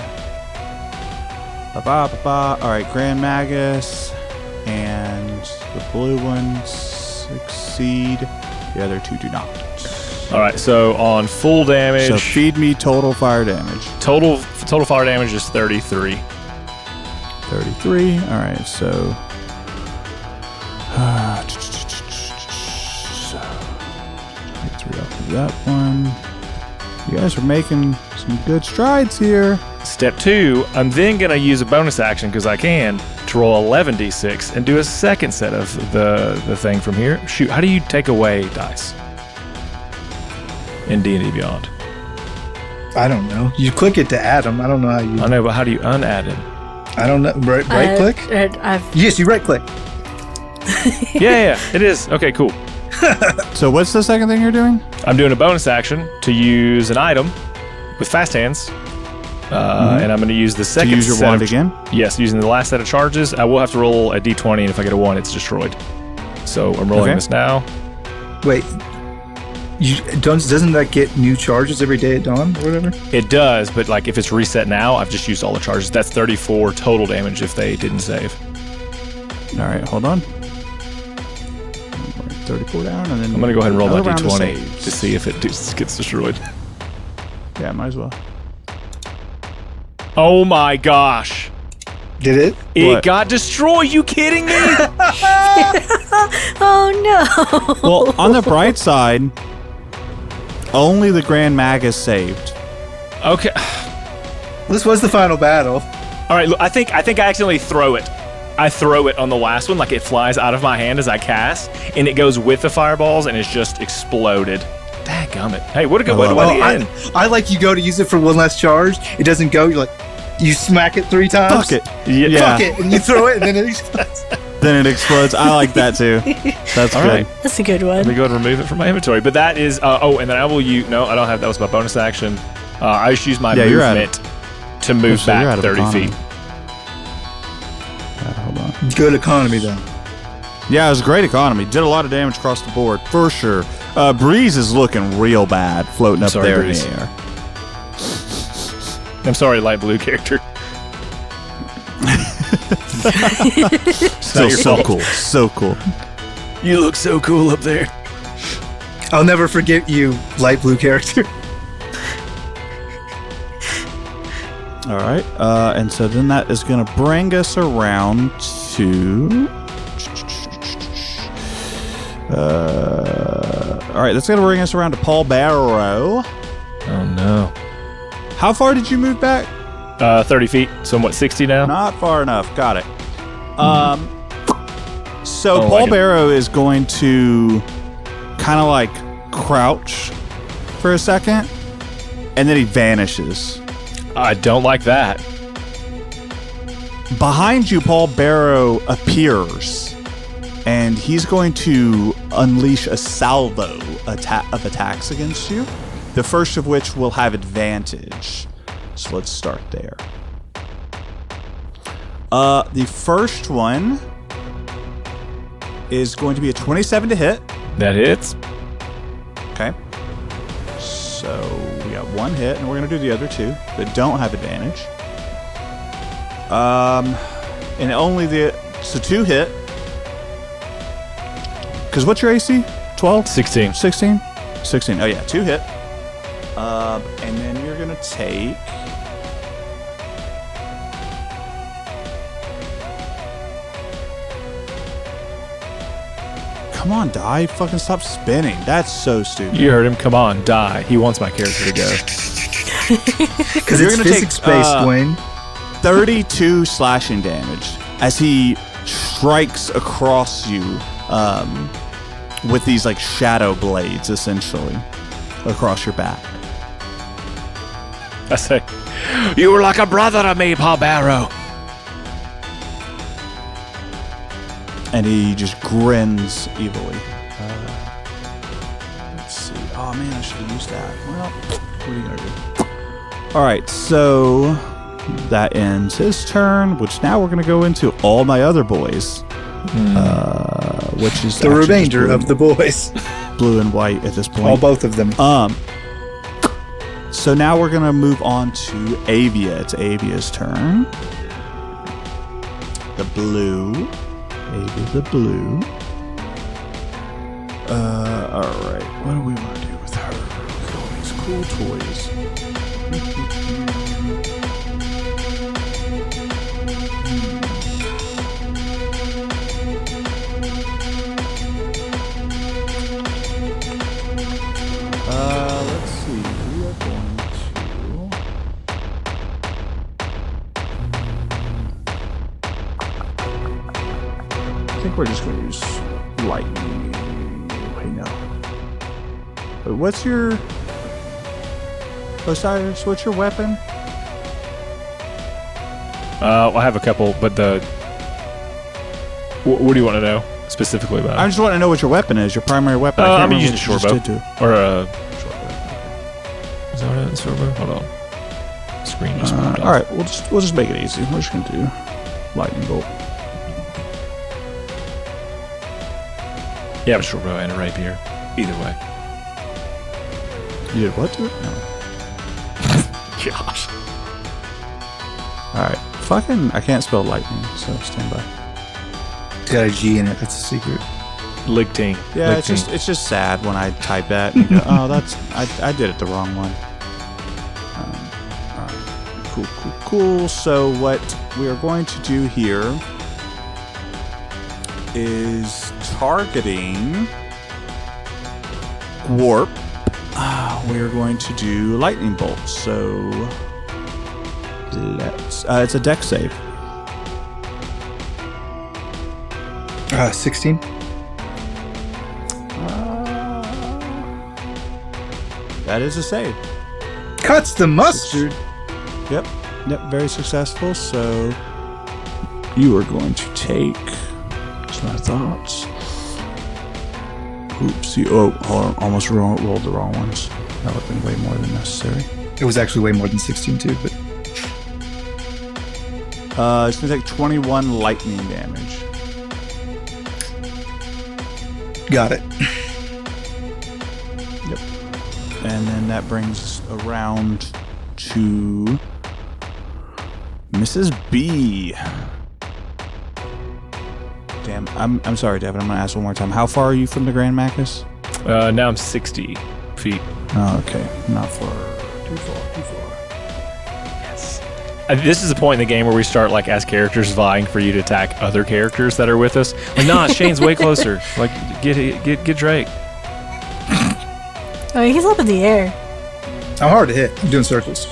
All right, Grand Magus and the blue ones succeed. The other two do not. All right, so on full damage, So feed me total fire damage. total fire damage is 33. 33. All right, so. 23 off of that one. You guys are making some good strides here. Step 2, I'm then going to use a bonus action, because I can, to roll 11d6 and do a second set of the thing from here. Shoot, how do you take away dice in D&D Beyond? I don't know. You click it to add them. I don't know how you. I know, but how do you unadd it? I don't know. Right click? Yes, you right click. Yeah, it is. Okay, cool. So what's the second thing you're doing? I'm doing a bonus action to use an item with fast hands. And I'm going to use the To second use your set wand of, again? Yes, using the last set of charges. I will have to roll a d20, and if I get a 1, it's destroyed. So I'm rolling Okay. this now. Wait. Doesn't that get new charges every day at dawn or whatever? It does, but like if it's reset now, I've just used all the charges. That's 34 total damage if they didn't save. All right, hold on. 34 down, and then I'm going to go ahead and roll that another round of d20 saves. to see if it gets destroyed. Yeah, might as well. Oh my gosh. Did it? It What? got destroyed. You kidding me? Oh no! Well, on the bright side, only the Grand Magus saved. Okay. This was the final battle. All right, look, I think I accidentally throw it. I throw it on the last one, like it flies out of my hand as I cast, and it goes with the fireballs, and it's just exploded. Dadgummit. Hey, what a good way to love the end. I like you go to use it for one last charge. It doesn't go. You're like, you smack it 3 times. Fuck it. Yeah. Fuck it. And you throw it, and then it explodes. Then it explodes. I like that too. That's All good. right. That's a good Let me one. go ahead and remove it from my inventory. But that is, and then I will use, no, I don't have, that was my bonus action. I just use my Yeah, you're at movement to move So you're back out of 30 economy. feet. Hold on. Good economy, though. Yeah, it was a great economy. Did a lot of damage across the board, for sure. Breeze is looking real bad floating up Sorry, there Breeze. in the air. I'm sorry, light blue character. Still your so fault. cool. So cool. You look so cool up there. I'll never forget you, light blue character. All right. And so then that is going to bring us around to... all right, that's going to bring us around to Paul Barrow. Oh, no. How far did you move back? 30 feet. So I'm what, 60 now? Not far enough. Got it. So Oh, Paul Barrow is going to kind of like crouch for a second, and then he vanishes. I don't like that. Behind you, Paul Barrow appears, and he's going to unleash a salvo of attacks against you, the first of which will have advantage. So let's start there. The first one is going to be a 27 to hit. That hits. Okay. So we got one hit, and we're going to do the other two that don't have advantage. And only so 2 hit. Because what's your AC? 12? 16. 16? 16. Oh, yeah, 2 hit. And then you're going to take... Come on, die. Fucking stop spinning. That's so stupid. You heard him. Come on, die. He wants my character to go. Because You're it's gonna take, physics-based, Dwayne. 32 slashing damage as he strikes across you with these like shadow blades, essentially, across your back. I say, you were like a brother to me, Paul Barrow. And he just grins evilly. Let's see. Oh man, I should have used that. Well, what are you gonna do? All right, so that ends his turn. Which now we're gonna go into all my other boys, which is The actually just remainder of the boys. blue and white at this point. All both of them. So now we're gonna move on to Avia. It's Avia's turn. The blue. Avia the blue. Alright. What do we want to do with her? Look at all these cool toys. Let's see. We are going to... I think we're just going to use lightning. Wait, no. Wait, what's your... Osiris, what's your weapon? I have a couple, but what do you want to know specifically about I it? just want to know what your weapon is, your primary weapon. I can't I'm remember using a what short you bow. just did to- Or a... Short bow. Is that what it is? Short bow? Hold on. Screen just moved off. all right, we'll just make it easy. We're just going to do lightning bolt. Yeah, a short bow and a rapier. Either way. You did what to it? No. Gosh. All right. Fucking, I can't spell lightning, so stand by. It's got a G in it. That's a secret. Ligtine. Yeah, Ligtine. it's just sad when I type that and you go, oh, that's I did it the wrong one. All right. Cool. So what we are going to do here is targeting Warp. We are going to do lightning bolt. So let's. It's a dex save. 16. That is a save. Cuts the mustard. Yep, very successful. So you are going to take. Just my thoughts. Oops! Hold on, almost rolled the wrong ones. That would have been way more than necessary. It was actually way more than 16 too, but It's gonna take 21 lightning damage. got it. Yep. And then that brings us around to Mrs. B. Damn, I'm sorry, Devin. I'm gonna ask one more time. How far are you from the Grand Macus? Now I'm 60 feet. Oh, okay. Not far. Too far. Yes. This is the point in the game where we start, like, as characters vying for you to attack other characters that are with us. Like, nah, Shane's way closer. Like, get Drake. Oh, he's up in the air. I'm hard to hit. I'm doing circles.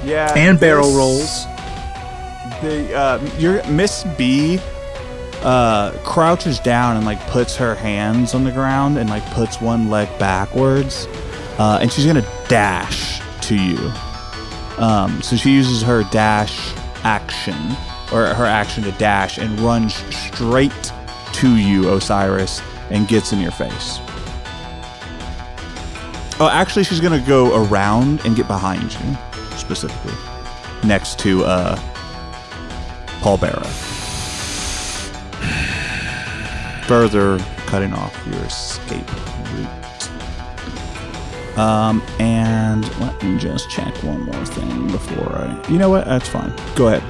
Yeah. And barrel rolls. Your Miss B crouches down and like puts her hands on the ground and like puts one leg backwards, and she's gonna dash to you. So she uses her dash action, or her action to dash, and runs straight to you, Osiris, and gets in your face. Oh, actually, she's gonna go around and get behind you, specifically next to Paul Barra, further cutting off your escape route. And let me just check one more thing before I... You know what? That's fine. Go ahead.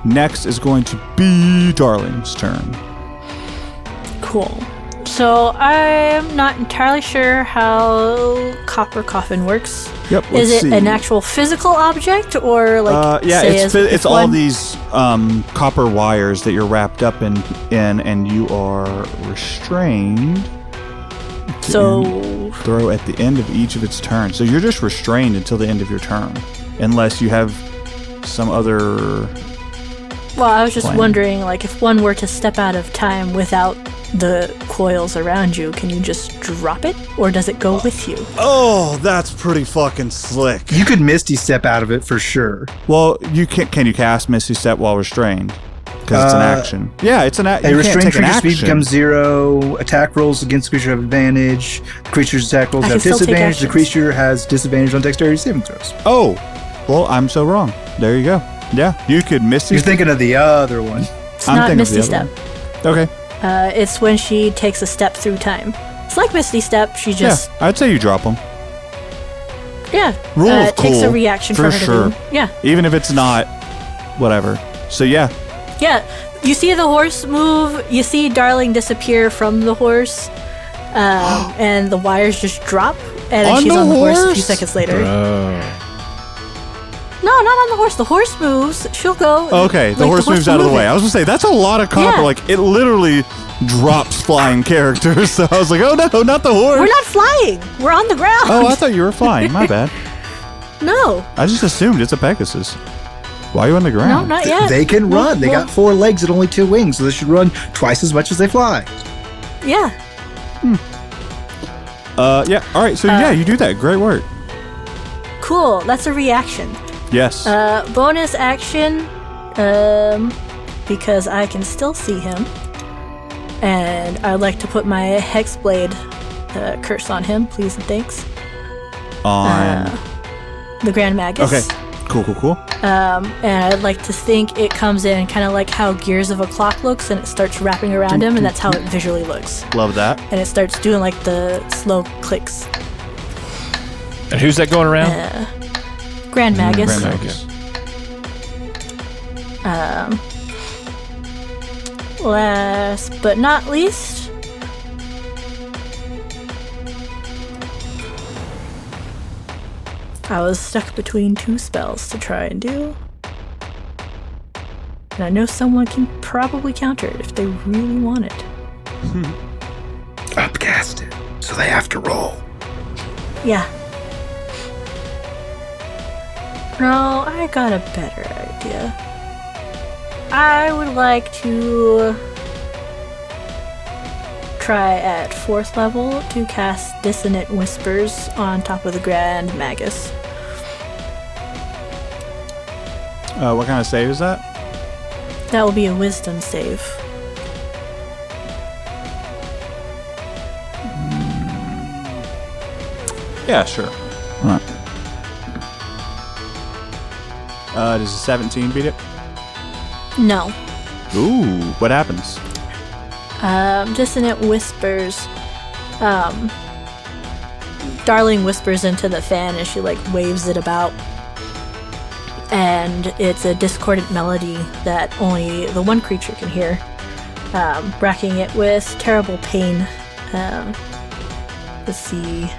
Next is going to be Darling's turn. Cool. So I'm not entirely sure how Copper Coffin works. Yep. Is let's it see. an actual physical object, or like? Yeah, say it's all one- these copper wires that you're wrapped up in, and you are restrained. So Throw at the end of each of its turns. So you're just restrained until the end of your turn, unless you have some other. well, I was just plan. wondering, like, if one were to step out of time without the coils around you, can you just drop it, or does it go with you? Oh, that's pretty fucking slick. You could Misty Step out of it for sure. Well, you can you cast Misty Step while restrained? Because it's an action. Yeah, it's an action. A restrained creature's speed becomes 0. Attack rolls against the creature have advantage. The creature's attack rolls I have can still take disadvantage. The actions. creature has disadvantage on dexterity saving throws. Oh, well, I'm so wrong. There you go. Yeah, you could Misty. You're thinking of the other one. It's I'm not thinking of the Misty other Step. Okay. It's when she takes a step through time. It's like Misty Step. She just Yeah, I'd say you drop them. Rule of it takes a cool, reaction for for her sure. to do. Yeah. Even if it's not, whatever. So yeah. Yeah, you see the horse move, you see Darling disappear from the horse, and the wires just drop, and then On she's the on the horse a few horse? seconds later. Oh. No, not on the horse. The horse moves. She'll go. Okay, the like, horse moves out of the way. I was gonna say that's a lot of copper. Yeah. Like it literally drops flying characters. So I was like, oh no, not the horse. We're not flying. We're on the ground. Oh, I thought you were flying. My bad. No, I just assumed it's a Pegasus. Why are you on the no, ground? not yet. They can run. They well- got 4 legs and only 2 wings, so they should run twice as much as they fly. Yeah. Yeah. All right. So yeah, you do that. Great work. Cool. That's a reaction. Yes. Bonus action, because I can still see him, and I'd like to put my Hexblade curse on him, please and thanks. On. The Grand Magus. Okay. Cool. And I'd like to think it comes in kind of like how Gears of a Clock looks, and it starts wrapping around him, and that's how it visually looks. Love that. And it starts doing like the slow clicks. And who's that going around? Grand Magus. Grand Magus. Last but not least, I was stuck between 2 spells to try and do. And I know someone can probably counter it if they really want it. Upcast it, so they have to roll. Yeah. No, I got a better idea. I would like to try at 4th level to cast Dissonant Whispers on top of the Grand Magus. What kind of save is that? That will be a Wisdom save. Yeah, sure. All right. Does a 17 beat it? No. Ooh, what happens? Dissonant Whispers. Darling whispers into the fan as she like waves it about. And it's a discordant melody that only the one creature can hear, racking it with terrible pain. Let's see.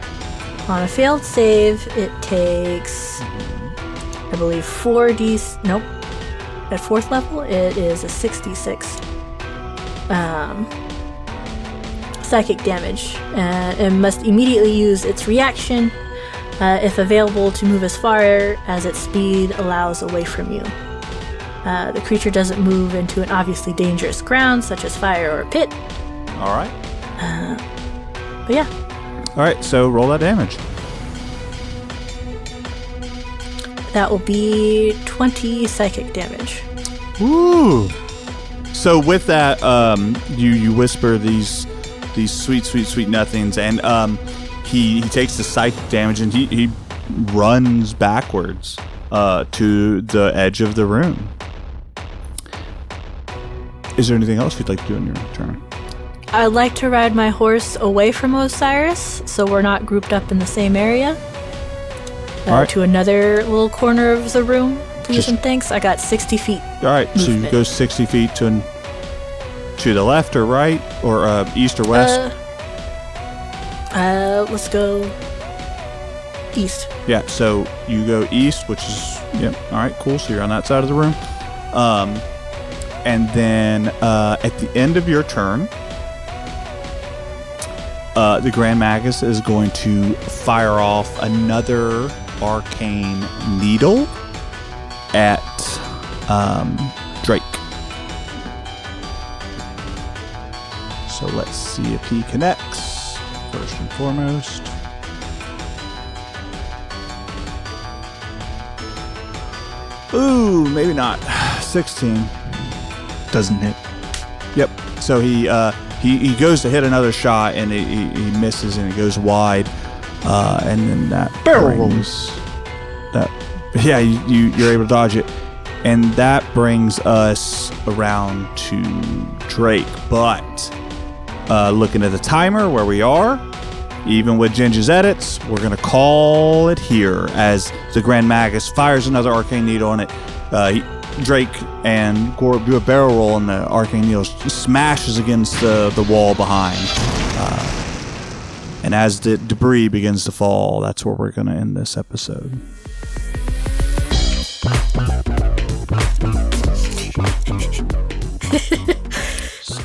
On a failed save, it takes, I believe, 4d. Nope. At 4th level, it is a 66. Psychic damage. It must immediately use its reaction If available, to move as far as its speed allows away from you. The creature doesn't move into an obviously dangerous ground, such as fire or pit. All right. But yeah, All right, so roll that damage. that will be 20 psychic damage. Woo! So with that, you whisper these sweet nothings, and he takes the psychic damage, and he runs backwards to the edge of the room. Is there anything else you'd like to do in your turn? I'd like to ride my horse away from Osiris, so we're not grouped up in the same area. All right. To another little corner of the room, please Just- and thanks. I got 60 feet. All right, so you Movement. go 60 feet to the left or right, or east or west. Let's go east. Yeah, so you go east, which is, yep, all right, cool. So you're on that side of the room. And then at the end of your turn, the Grand Magus is going to fire off another arcane needle at Drake. So let's see if he connects, first and foremost. Ooh, maybe not. 16. Doesn't hit. Yep. So he goes to hit another shot, and he misses, and it goes wide. And then that Barrel brings that. Yeah, you're able to dodge it, and that brings us around to Drake. But looking at the timer where we are, even with Ginger's edits, we're gonna call it here as the Grand Magus fires another arcane needle on it. Drake and Gorb do a barrel roll, and the arcane needle smashes against the wall behind. And as the debris begins to fall, that's where we're going to end this episode.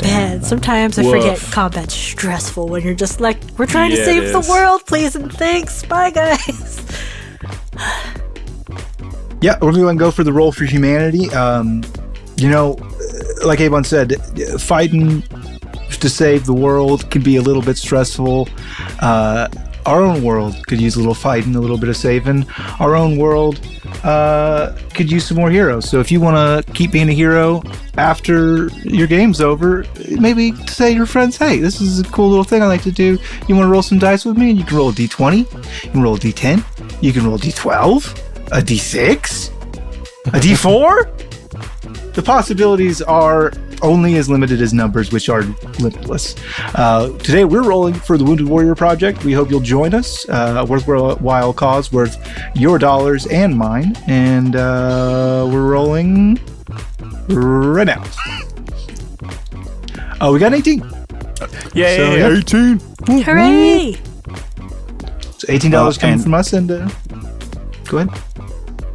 Man, sometimes I Woof. forget combat's stressful when you're just like, we're trying to Yeah, save it the is. world, please and thanks. Bye, guys. Yeah, we're going to go for the roll for humanity. Like Avon said, fighting to save the world can be a little bit stressful. Our own world could use a little fighting, a little bit of saving. Our own world could use some more heroes. So if you want to keep being a hero after your game's over, maybe say to your friends, hey, this is a cool little thing I like to do. You want to roll some dice with me? And you can roll a d20, you can roll a d10, you can roll a d12, a d6, a d4. The possibilities are only as limited as numbers, which are limitless. Today we're rolling for the Wounded Warrior Project. We hope you'll join us. A worthwhile cause, worth your dollars and mine. And we're rolling right now. Oh, we got an 18. Yeah. 18. Hooray! So $18 coming and- from us. And go ahead.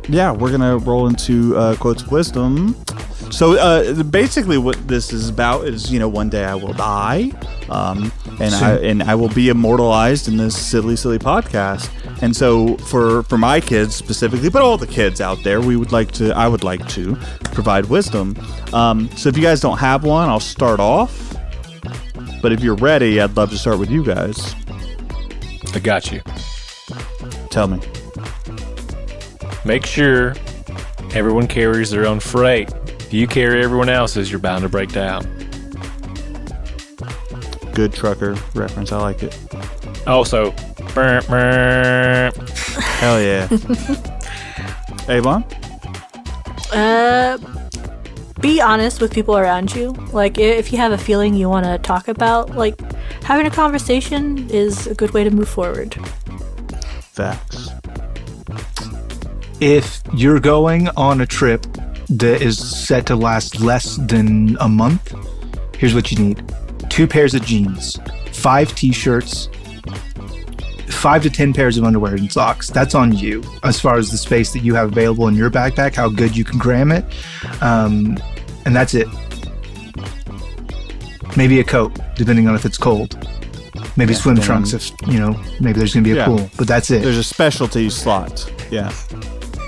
Yeah, we're going to roll into quotes of wisdom. So basically what this is about is, one day I will die, and I will be immortalized in this silly podcast. And so for my kids specifically, but all the kids out there, I would like to provide wisdom. So if you guys don't have one, I'll start off. But if you're ready, I'd love to start with you guys. I got you. Tell me. Make sure everyone carries their own freight. If you carry everyone else's, you're bound to break down. Good trucker reference. I like it. Also, Hell yeah. Avon? Be honest with people around you. Like, if you have a feeling you want to talk about, like, having a conversation is a good way to move forward. Facts. If you're going on a trip that is set to last less than a month, here's what you need. 2 pairs of jeans, 5 t-shirts, 5 to 10 pairs of underwear and socks. That's on you as far as the space that you have available in your backpack, how good you can cram it. And that's it. Maybe a coat, depending on if it's cold. Maybe swim and trunks if, maybe there's going to be a pool. But that's it. There's a specialty slot. Yeah.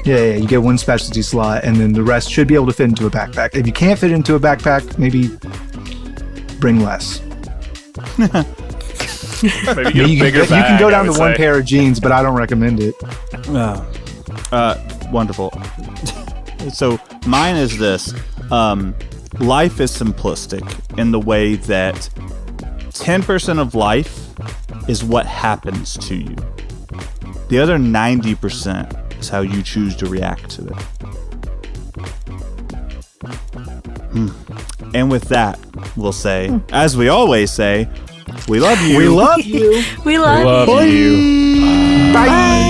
Yeah, you get one specialty slot, and then the rest should be able to fit into a backpack. If you can't fit into a backpack, maybe bring less. Maybe get a bigger you can bag, go I down would to one say. pair of jeans, but I don't recommend it. Wonderful. So mine is this. Life is simplistic in the way that 10% of life is what happens to you. The other 90% is how you choose to react to it. And with that, we'll say, as we always say, we love you. We love you. We love Love you. you. Bye.